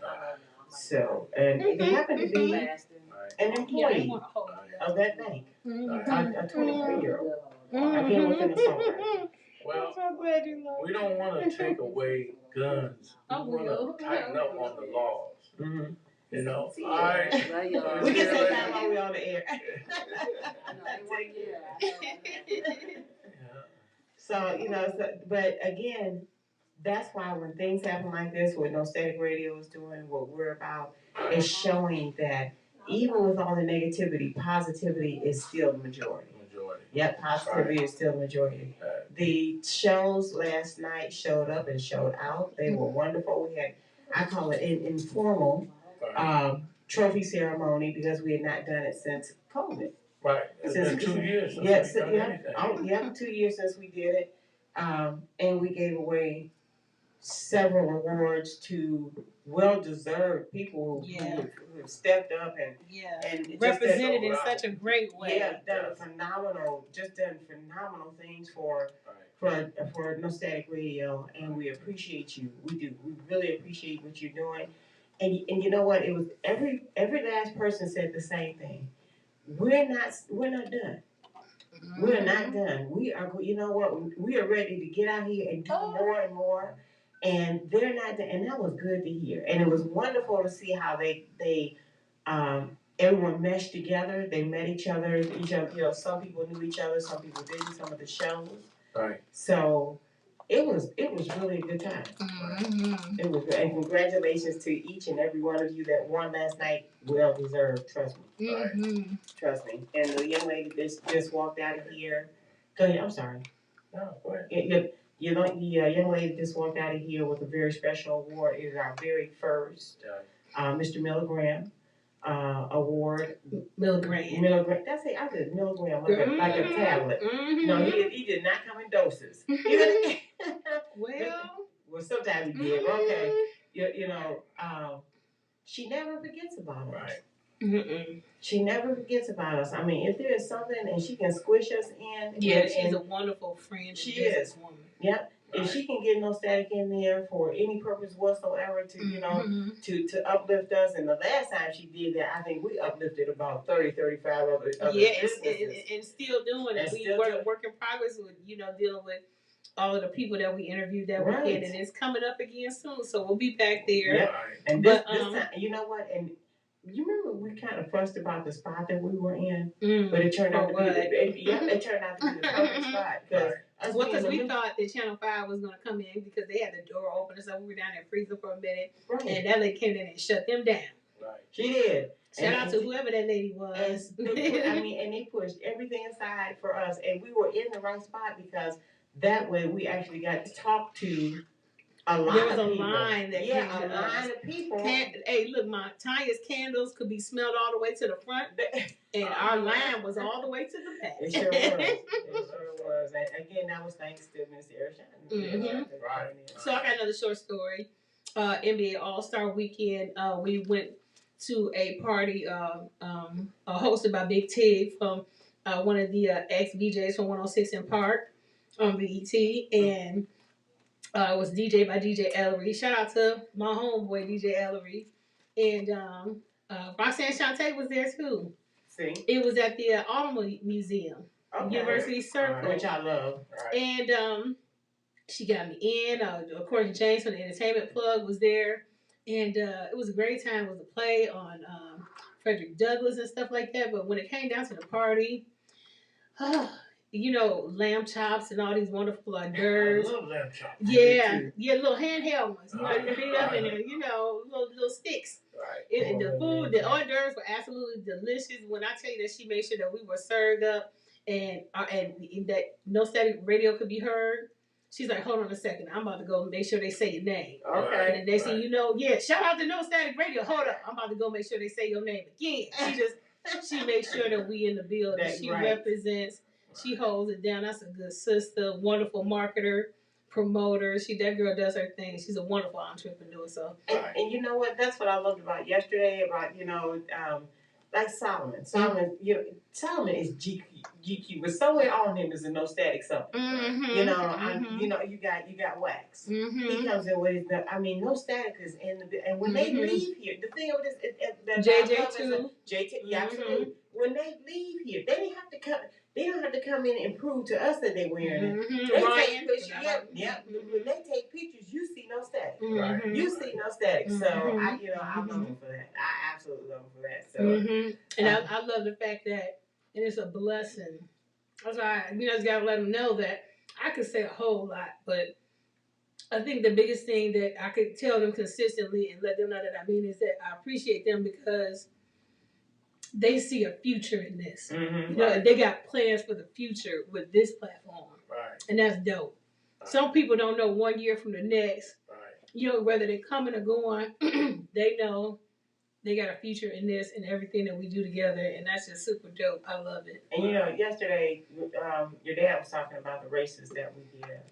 So, and they happen to be an employee of that bank, a 23-year-old. Again, within a song. Well, we don't want to take away guns. We want to tighten up on the laws. Mm-hmm. You know, we can say that while we're on the air. So, you know, but again, that's why when things happen like this, what No Static Radio is doing, what we're about, is showing that even with all the negativity, positivity is still the majority. Yep, positivity is still the majority. The shows last night showed up and showed out. They were wonderful. We had, I call it an informal trophy ceremony because we had not done it since COVID. Right. It's been 2 years since we've done anything. 2 years since we did it. And we gave away several awards to well-deserved people who have stepped up and represented in such a great way. Yeah, done phenomenal things for No Static Radio, and we appreciate you. We do. We really appreciate what you're doing. And you know what? It was every last person said the same thing. We're not done. We're not done. We are. You know what? We are ready to get out here and do more and more. And they're not done. And that was good to hear. And it was wonderful to see how they everyone meshed together. They met each other. You know, some people knew each other. Some people didn't. Some of the shows. Right. So it was really a good time. Mm-hmm. It was, and congratulations to each and every one of you that won last night. Well deserved, trust me. Mm-hmm. Trust me. And the young lady just walked out of here. Go ahead. I'm sorry. No, go ahead. You know, the young lady just walked out of here with a very special award. It is our very first Mr. Milligram award. Milligram. That's it. I said milligram like a tablet. Mm-hmm. No, he did not come in doses. Well, sometimes he did. Okay. You know, she never forgets about us. Right. Mm-mm. She never forgets about us. I mean, if there is something and she can squish us in. Yeah, she's a wonderful friend. She is. Woman. Yep. Right. If she can get no static in there for any purpose whatsoever to, you know, to uplift us. And the last time she did that, I think we uplifted about 30, 35 other businesses. And still doing it. We work in progress with, you know, dealing with all of the people that we interviewed that weekend. And it's coming up again soon. So we'll be back there. Yep. And this time, you know what? And you remember we kind of fussed about the spot that we were in, but it turned out to be it turned out to be the perfect spot because we thought that Channel 5 was going to come in because they had the door open and so we were down there freezing for a minute, and that lady came in and shut them down. Right, she did. Shout out to whoever that lady was. And they pushed everything aside for us, and we were in the right spot because that way we actually got to talk to. There was a line that came to us. Line of people. Hey, look, Tanya's candles could be smelled all the way to the front, and our line was all the way to the back. It sure was. It sure was. And again, that was thanks to Miss Erishon. Right. So I got another short story. NBA All-Star Weekend. We went to a party hosted by Big Tig from one of the ex-VJs from 106 in Park on BET, and it was DJ by DJ Ellery. Shout out to my homeboy DJ Ellery. And Roxanne Shante was there too. See? It was at the Automobile Museum, University Circle. Which I love. Right. And she got me in. Of course, James from the Entertainment Plug was there. And it was a great time. It was a play on Frederick Douglass and stuff like that. But when it came down to the party, you know, lamb chops and all these wonderful hors d'oeuvres. I love lamb chops. Yeah, little handheld ones. You know, you beat up in there, you know, little sticks. Right. The food, the hors d'oeuvres were absolutely delicious. When I tell you that she made sure that we were served up and that no static radio could be heard, she's like, hold on a second, I'm about to go make sure they say your name. Okay. And the next thing you know, shout out to No Static Radio. Hold up, I'm about to go make sure they say your name again. She made sure that we in the building. She represents. She holds it down. That's a good sister, wonderful marketer, promoter. That girl does her thing. She's a wonderful entrepreneur. So, and you know what? That's what I loved about yesterday. About like Solomon. Solomon is GQ, but somewhere on him is a No Static something. You know, you got Wax. He comes in with his. No Static is in the. And when they leave here, the thing of this, JJ too. Yeah, absolutely. When they leave here, they don't have to come. They don't have to come in and prove to us that they're wearing it. They take pictures. When they take pictures, you see No Static. Right. You see No Static. So I love them for that. I absolutely love them for that. So and I love the fact that it's a blessing. That's why I just gotta let them know that I could say a whole lot, but I think the biggest thing that I could tell them consistently and let them know that I mean is that I appreciate them because they see a future in this. They got plans for the future with this platform. Right. And that's dope. Right. Some people don't know 1 year from the next. Right. Whether they're coming or going, they know they got a future in this and everything that we do together, and that's just super dope. I love it. And yesterday, your dad was talking about the races that we did,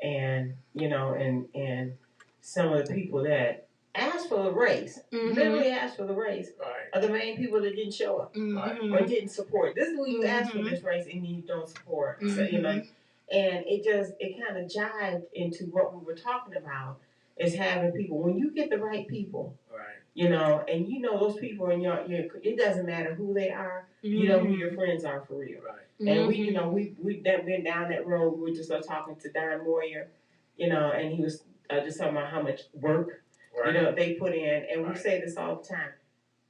and and some of the people that asked for the race, literally asked for the race, are the main people that didn't show up or didn't support. This is when you ask for this race and you don't support. So, and it kind of jived into what we were talking about is having people. When you get the right people, and those people in your it doesn't matter who they are, you know who your friends are for real. Right. And we've been down that road. We were just talking to Don Moyer, and he was just talking about how much work they put in, and we say this all the time.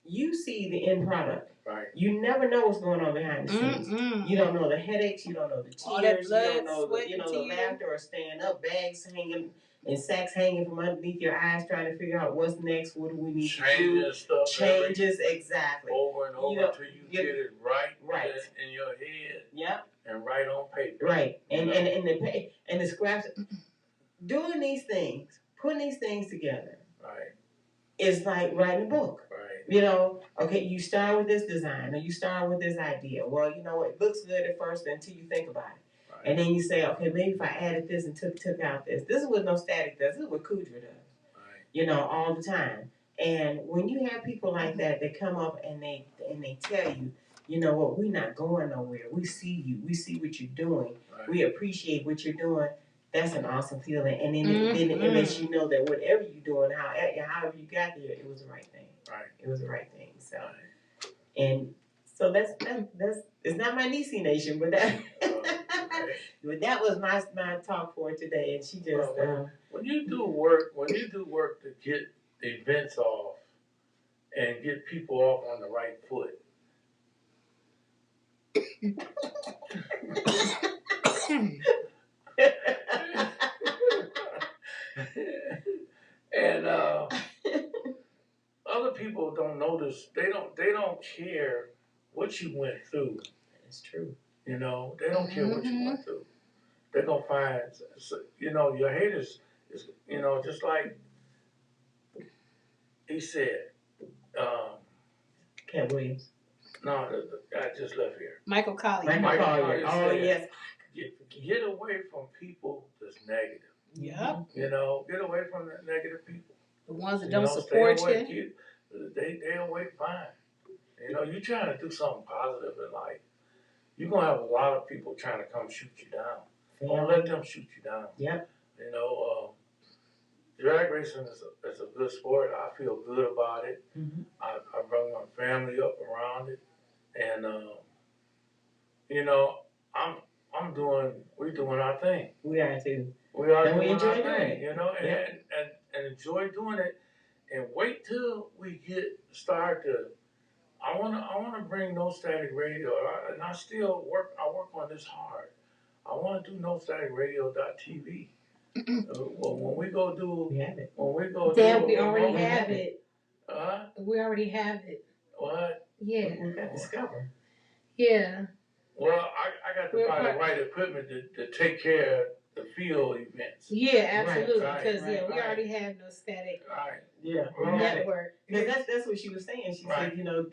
you see the end product. Right. You never know what's going on behind the scenes. You don't know the headaches. You don't know the tears. You don't know the laughter or staying up, bags hanging and sacks hanging from underneath your eyes, trying to figure out what's next. What do we need to do? Stuff. Changes exactly. Over and over until you get it right in your head. Yep. And right on paper. Right. And the scraps. Doing these things, putting these things together. Right. It's like writing a book. Right. You know, okay, you start with this design or you start with this idea. Well, you know, it looks good at first until you think about it. Right. And then you say, okay, maybe if I added this and took out this. This is what No Static does. This is what Kudra does. Right. You know, all the time. And when you have people like that come up and they tell you, you know what, we're not going nowhere. We see you. We see what you're doing. Right. We appreciate what you're doing. That's an awesome feeling. And then it lets you know that whatever you're doing, however you got there, it was the right thing. Right. It was the right thing. So, and so that's it's not my niecey nation, but that but that was my talk for today. And she just when you do work to get events off and get people off on the right foot. And other people don't notice. They don't care what you went through. It's true. You know, they don't care what you went through. They're gonna find, you know, your haters is, you know, just like he said. Cat Williams. No, the guy just left here. Michael Collier. Michael Collier. Oh yes. Get away from people that's negative. Yeah. You know, get away from the negative people. The ones that don't support you. They away fine. You know, you trying to do something positive in life. You're gonna have a lot of people trying to come shoot you down. Don't let them shoot you down. Yep. You know, drag racing is a good sport. I feel good about it. Mm-hmm. I brought my family up around it, and you know, we're doing our thing. We are too. We are doing enjoy our doing thing, it. you know, and enjoy doing it, and wait till we start to. I wanna bring No Static Radio, and I work on this hard. I want to do NoStaticRadio.tv. Well, when we go do, we have it. We already have it. We already have it. What? Yeah. We got Discover. Yeah. Well, I got to buy the right equipment to take care of the field events. Yeah, absolutely. Because we already have No Static. Right. Yeah. Network. Because that's what she was saying. She said, you know,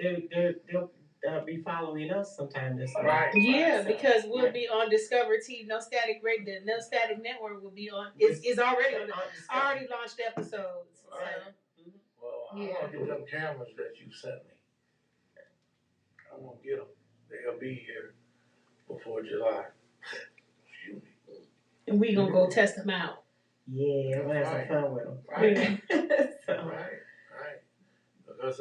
they'll be following us sometime this year. Right. Yeah, because we'll be on Discover TV. No Static Radio, the No Static Network will be on. Is already on. Already launched episodes. Right. So. Well, I'm gonna get them cameras that you sent me. I'm gonna get them. They'll be here before July. Excuse me. And we gonna go test them out. Yeah, we'll have some fun with them. Right. Right. Because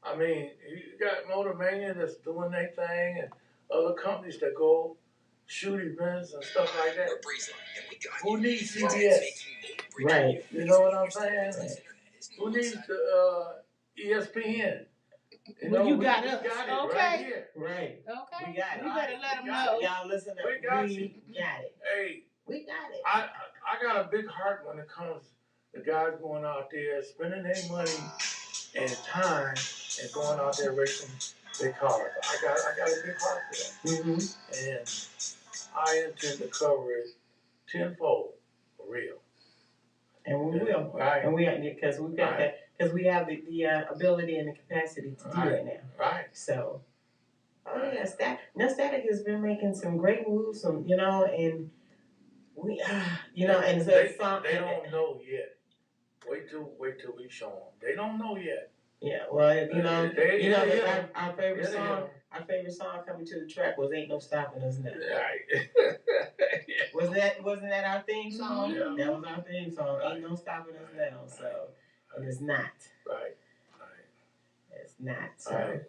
I mean, you got Motor Mania that's doing their thing, and other companies that go shoot events and stuff like that. Who needs CBS? Right. You know what I'm saying? Who needs the ESPN? You got us. Got it okay. right here. Right. Okay. We got it. You better let them know. Y'all listen up. We got it. Hey. We got it. I got a big heart when it comes to guys going out there, spending their money and time and going out there racing their cars. I got a big heart for them. Mm-hmm. And I intend to cover it tenfold for real. And we will. Right. And because we got that, because we have the ability and the capacity to do it now. Right. So, No Static has been making some great moves, and we, and so they don't know yet. Wait till we show them. They don't know yet. Yeah, well, our favorite song. Our favorite song coming to the track was "Ain't No Stopping Us Now." Right. Wasn't that our theme song? Yeah. That was our theme song. Right. Ain't no stopping us now. So, and it's not. Right. It's not. So,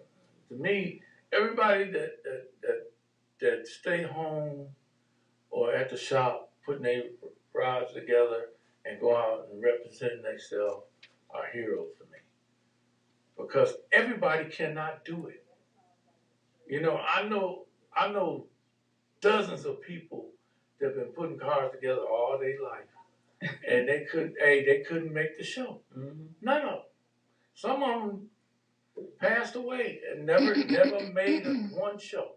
to me, everybody that stay home or at the shop putting their rides together and go out and representing themselves are heroes to me. because everybody cannot do it. You know, I know dozens of people that have been putting cars together all their life, and they couldn't make the show. Mm-hmm. None of them. Some of them passed away and never made one show.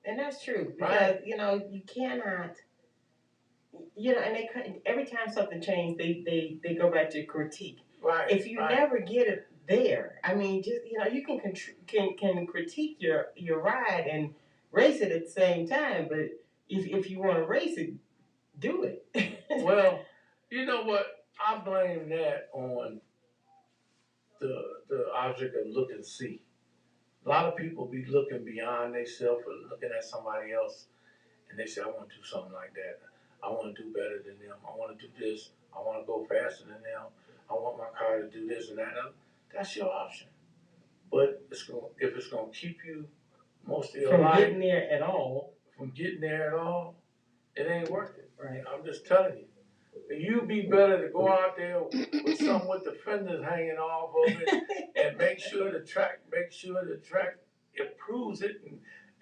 And that's true because Right. you cannot. And every time something changes, they go back to critique. Right. If you never get it there, I mean, just you can critique your ride and race it at the same time. But if you want to race it, do it. Well, you know what? I blame that on the object of look and see. A lot of people be looking beyond themselves or looking at somebody else, and they say, "I want to do something like that. I want to do better than them. I want to do this. I want to go faster than them. I want my car to do this and that." That's your option. But if it's going to keep you most of your From life getting there at all, it ain't worth it. right? I'm just telling you. You'd be better to go out there with some with the fenders hanging off of it and make sure the track improves it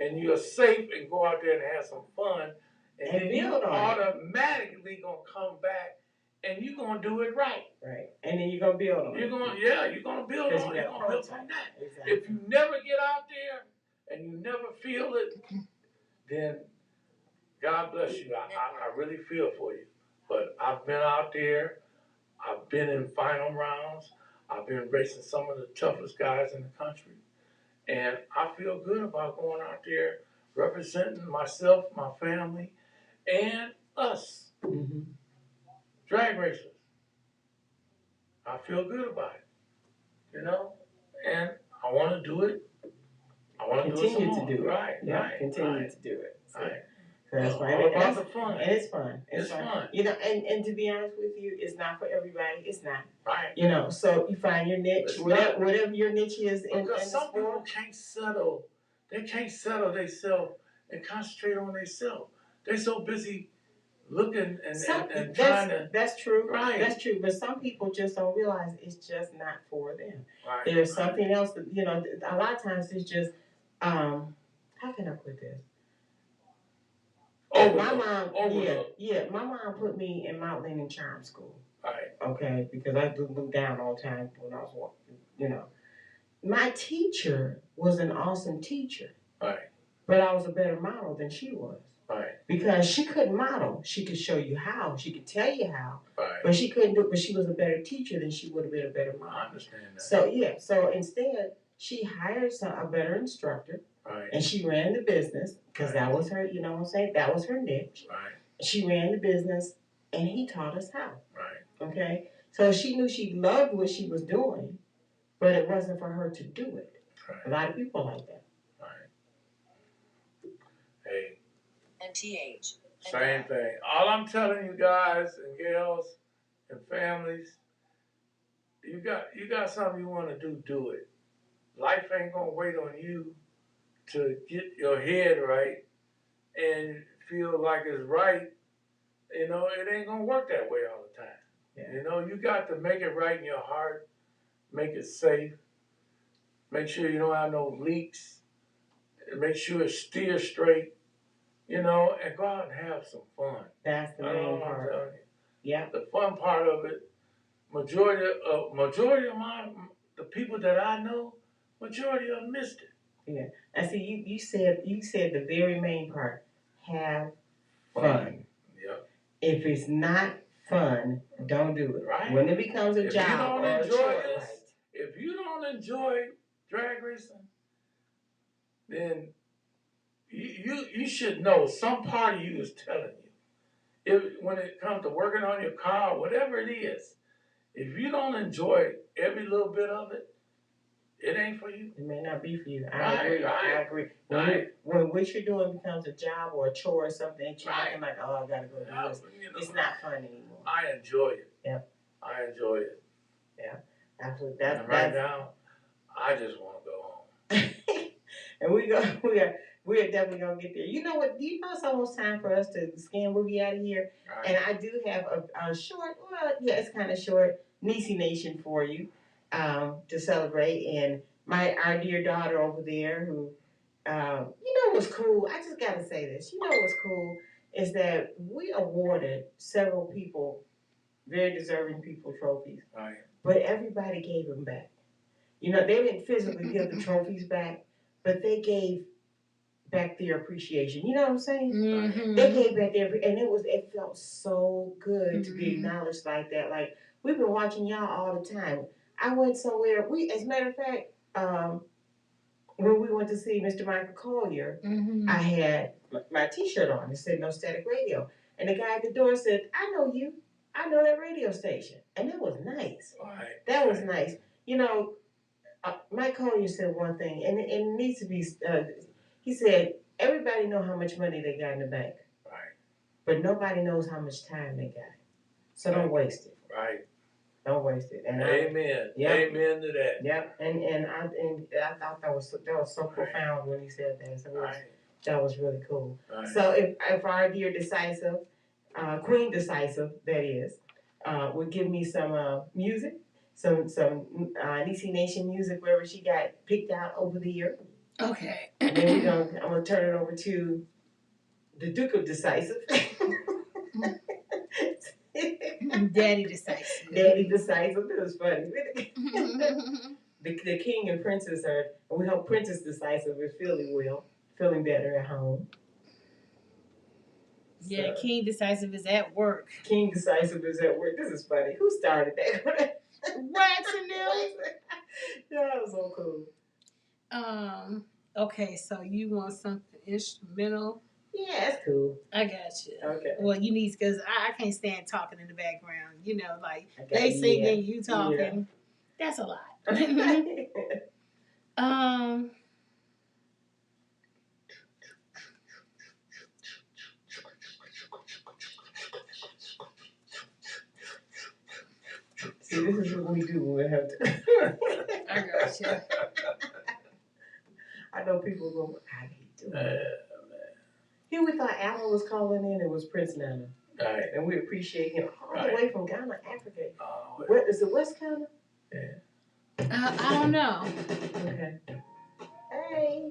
and you're safe and go out there and have some fun. And then you automatically gonna come back and you're gonna do it right. Right. And then you're gonna build on it. You're gonna build on it. You're gonna build on that. Exactly. If you never get out there and you never feel it, then God bless you. I really feel for you. But I've been out there. I've been in final rounds. I've been racing some of the toughest guys in the country. And I feel good about going out there, representing myself, my family, and us, drag racers. I feel good about it, and I want to do it. I want to continue do it to do it. Right, yeah, right. Continue right. to do it. So. Right. That's all right. about the fun. And it's fun. It's fun. And to be honest with you, it's not for everybody. It's not. Right. So you find your niche, whatever your niche is in some people can't settle. They can't settle themselves and concentrate on themselves. They're so busy looking and trying to. That's true. Right. That's true. But some people just don't realize it's just not for them. Right. There's something else that a lot of times it's just how can I put this? My mom, my mom put me in Mount Lebanon Charm School. Right. Okay, because I looked down all the time when I was walking, My teacher was an awesome teacher. Right. But I was a better model than she was. Right. Because she couldn't model. She could show you how. She could tell you how. Right. But she couldn't do it. But she was a better teacher than she would have been a better model. I understand that. So instead, she hired a better instructor. Right. And she ran the business because that was her, that was her niche. Right. She ran the business and he taught us how. Right. Okay? So she knew she loved what she was doing, but it wasn't for her to do it. Right. A lot of people like that. Right. Hey. And TH. Same thing. All I'm telling you guys and girls and families, you got something you want to do it. Life ain't gonna wait on you to get your head right and feel like it's right. It ain't gonna work that way all the time. Yeah. You got to make it right in your heart, make it safe, make sure you don't have no leaks, make sure it steers straight, and go out and have some fun. That's the main part. Yeah. The fun part of it, majority of the people that I know, majority of them missed it. Yeah. And see, you said the very main part, have fun. Yeah. If it's not fun, don't do it. Right. When it becomes a job or a chore, if you don't enjoy drag racing, then you should know some part of you is telling you. When it comes to working on your car, whatever it is, if you don't enjoy every little bit of it, it ain't for you. It may not be for you. I agree. When what you're doing becomes a job or a chore or something, you're looking like, I gotta go do this. It's not fun anymore. I enjoy it. Yeah. I enjoy it. Yeah. Absolutely. Right now, I just want to go home. And we are definitely gonna get there. You know what? Do you know it's almost time for us to scan Boogie out of here? Right. And I do have a short. Well, yeah, it's kind of short. Niecy Nation for you. to celebrate. And our dear daughter over there, who, what's cool? I just gotta say this. You know what's cool is that we awarded several people, very deserving people, trophies. Right. But everybody gave them back. You know, they didn't physically give the trophies back, but they gave back their appreciation. You know what I'm saying? Mm-hmm. They gave back their, and it felt so good to be acknowledged like that. Like, we've been watching y'all all the time. I went somewhere. As a matter of fact, when we went to see Mr. Michael Collier, I had my T-shirt on. It said "No Static Radio," and the guy at the door said, "I know you. I know that radio station," and that was nice. Right. That was nice. You know, Mike Collier said one thing, and it needs to be. He said, "Everybody know how much money they got in the bank, Right. but nobody knows how much time they got. So don't waste it. Right. Don't waste it." And Amen. Amen to that. Yep. And I thought that was so profound when he said that. So that was really cool. Right. So if our dear Decisive, Queen Decisive, that is, would give me some music, some Niecy Nation music, wherever she got picked out over the year. Okay. And then I'm gonna turn it over to the Duke of Decisive. Daddy Decisive. Daddy Decisive. That was funny. The king and princess we hope Princess Decisive is feeling better at home. Yeah, so, King Decisive is at work. King Decisive is at work. This is funny. Who started that? Wax and them. That was so cool. Okay, so you want something instrumental? Yeah, that's cool. I got you. Okay. Well, you need, because I can't stand talking in the background. You know, like they singing, you talking. Yeah. That's a lot. See, this is what we do when we have to. I got you. I know people go, how do you do it? Here we thought Alan was calling in. It was Prince Nana. Right. And we appreciate him all the way from Ghana, Africa. Oh, What is it, West Ghana? Yeah. I don't know. Okay. Hey.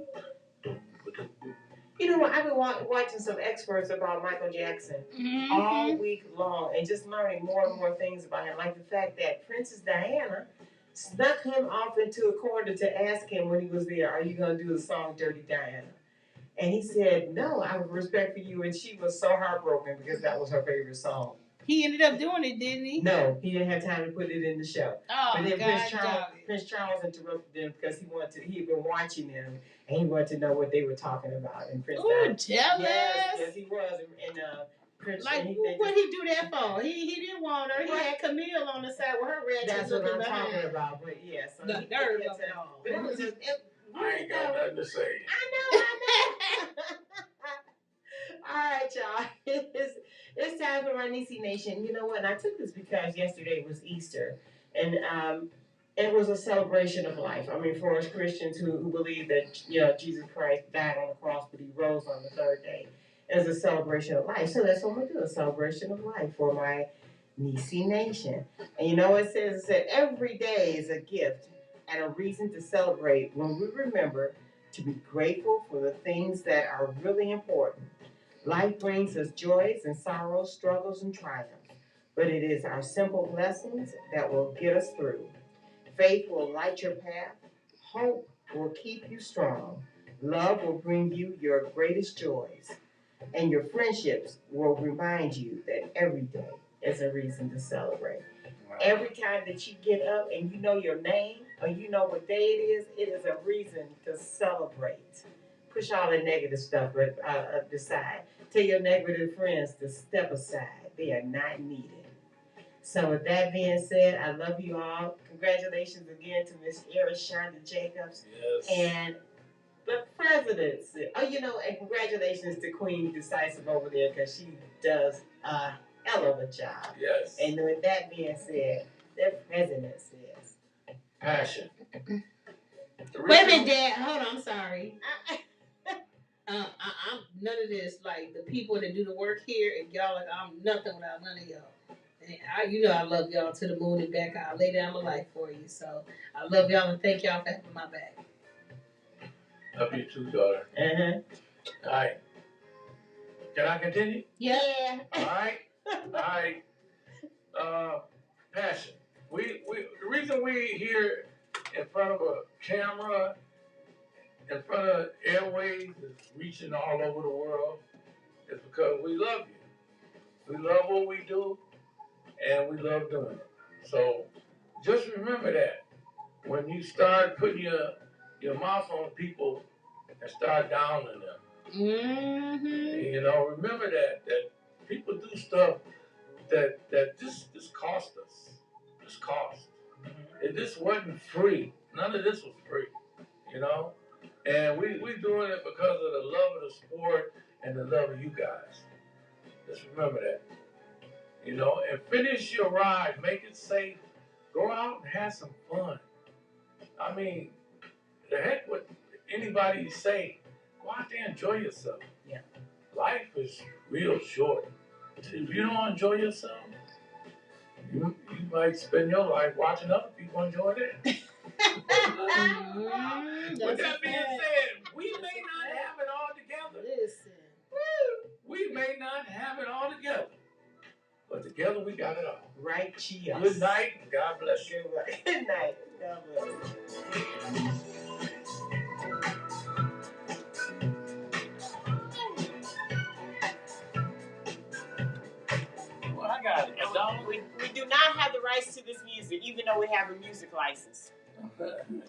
You know what? I've been watching some experts about Michael Jackson all week long and just learning more and more things about him. Like the fact that Princess Diana snuck him off into a corner to ask him when he was there, "Are you going to do the song Dirty Diana?" And he said, "No, I have respect for you." And she was so heartbroken because that was her favorite song. He ended up doing it, didn't he? No, he didn't have time to put it in the show. Oh, but then God, Prince Charles interrupted them because he had been watching them and he wanted to know what they were talking about. And Prince jealous. Yes, he was. And Prince, like, what he do that for? He didn't want her. He had Camille on the side with her red. That's what I'm talking about. But yeah, so the nerve of it all. But it was just. I ain't got nothing to say. I know. All right, y'all. It's time for my Niecy Nation. You know what? And I took this because yesterday was Easter, and it was a celebration of life. I mean, for us Christians who believe that Jesus Christ died on the cross, but He rose on the third day, as a celebration of life. So that's what I'm gonna do—a celebration of life for my Niecy Nation. And you know what it says? It said every day is a gift and a reason to celebrate when we remember to be grateful for the things that are really important. Life brings us joys and sorrows, struggles and triumphs, but it is our simple blessings that will get us through. Faith will light your path. Hope will keep you strong. Love will bring you your greatest joys. And your friendships will remind you that every day is a reason to celebrate. Wow. Every time that you get up and you know your name or you know what day it is a reason to celebrate. Push all the negative stuff aside. Tell your negative friends to step aside. They are not needed. So with that being said, I love you all. Congratulations again to Miss Eris Shonda Jacobs. Yes. And the presidency. And congratulations to Queen Decisive over there because she does a hell of a job. Yes. And with that being said, the president says. Passion. Wait a minute, Dad. Hold on, I'm sorry. I'm none of this. Like the people that do the work here, and y'all like I'm nothing without none of y'all. You know I love y'all to the moon and back. I'll lay down my life for you. So I love y'all and thank y'all for having my back. Love you too, daughter. All right. Can I continue? Yeah. All right. Passion. The reason we here in front of a camera, in front of airways, is reaching all over the world, is because we love you. We love what we do, and we love doing it. So just remember that when you start putting your mouth on people and start downing them. You know, remember that people do stuff that just cost us. Just cost. This wasn't free. None of this was free. You know? And we doing it because of the love of the sport and the love of you guys. Just remember that. You know, and finish your ride, make it safe, go out and have some fun. I mean, the heck with anybody say, go out there and enjoy yourself. Yeah. Life is real short. If you don't enjoy yourself, you might spend your life watching other people enjoy it. With that being said, we may not have it all together. Listen. We may not have it all together. But together we got it all. Right, cheers. Good night and God bless you. Good night. God bless you. Well, I got it. We do not have the rights to this music, even though we have a music license.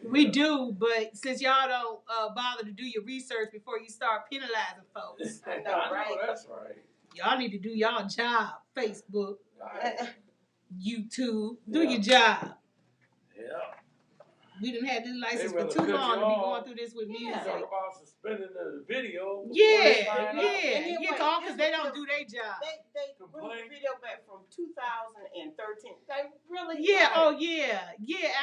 We do, but since y'all don't bother to do your research before you start penalizing folks. I know, right? That's right. Y'all need to do y'all job. Facebook, Right. YouTube, do your job. Yeah. We didn't have this license for too long to be going through this with music. Talk about suspending the video. Yeah, because they don't do their job. They brought the video back from 2013. They really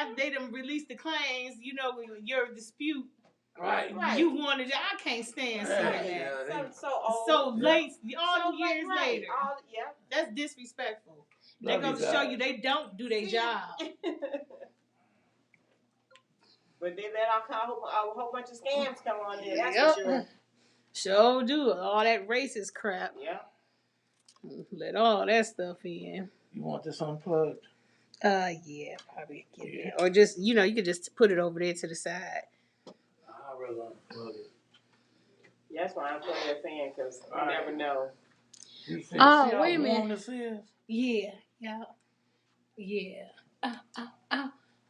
After they done released the claims, you know, your dispute. Right. You wanted it. I can't stand seeing that. So late, all them years later. Yeah. That's disrespectful. That goes to show you they don't do their job. But they let a whole bunch of scams come on there. That's for sure. Sure do. All that racist crap. Yeah. Let all that stuff in. You want this unplugged? Yeah, probably. Or just, you could just put it over there to the side. I'd rather unplug it. Yeah, that's why I'm putting that fan, because you never know. Wait a minute. Yeah.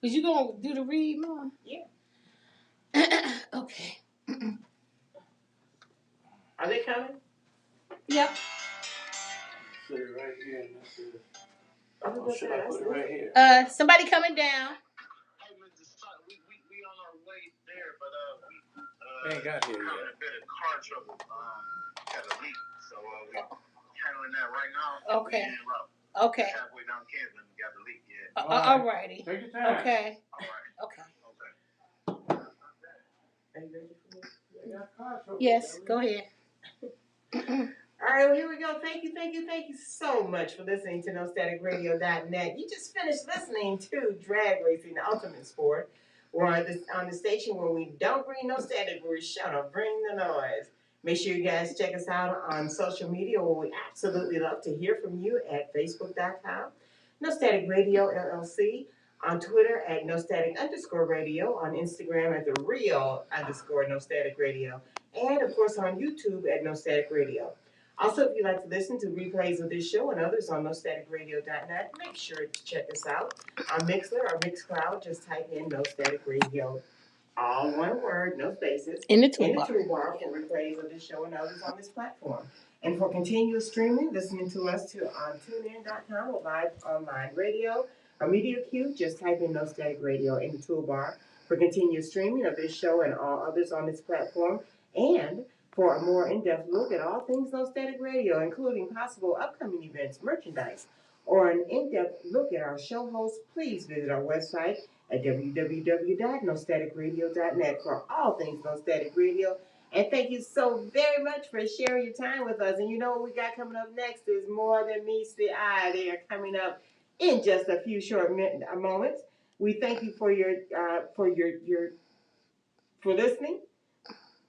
Was you gonna do the read, Mom? Yeah. Okay. Are they coming? Yep. Sit it right here. Should I put it right here? Somebody coming down. We on our way there, but we ain't got here yet. Having a bit of car trouble. Got a leak, so we handling that right now. Okay. Okay. Halfway down Kansas, we got the leak. Yeah. All righty. Take your time. Okay. All right. Okay. Are you ready for this? Yes. Go ahead. All right, well, here we go. Thank you so much for listening to NoStaticRadio.net. You just finished listening to Drag Racing, the Ultimate Sport, or on the station where we don't bring no static, we shut up, bring the noise. Make sure you guys check us out on social media, where we absolutely love to hear from you at Facebook.com, No Static Radio LLC, on Twitter at NoStatic_radio, on Instagram at the real _ No Static Radio, and of course on YouTube at No Static Radio. Also, if you'd like to listen to replays of this show and others on NoStaticRadio.net, make sure to check us out on Mixler or Mixcloud. Just type in No Static Radio, all one word, no spaces, in the toolbar for replays of this show and others on this platform. And for continuous streaming, listening to us on TuneIn.com or live online radio or Media Queue, just type in No Static Radio in the toolbar for continuous streaming of this show and all others on this platform. And for a more in-depth look at all things No Static Radio, including possible upcoming events, merchandise, or an in-depth look at our show hosts, please visit our website at www.nostaticradio.net for all things No Static Radio And thank you so very much for sharing your time with us. And you know what we got coming up next is More Than Meets the Eye. They are coming up in just a few short moments. We thank you for your for listening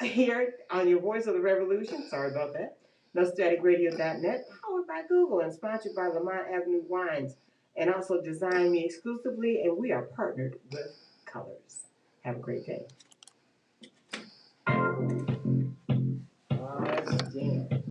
here on your Voice of the Revolution. Sorry about that. NoStaticRadio.net, powered by Google and sponsored by Lamont Avenue Wines, and also Design Me exclusively. And we are partnered with Colors. Have a great day.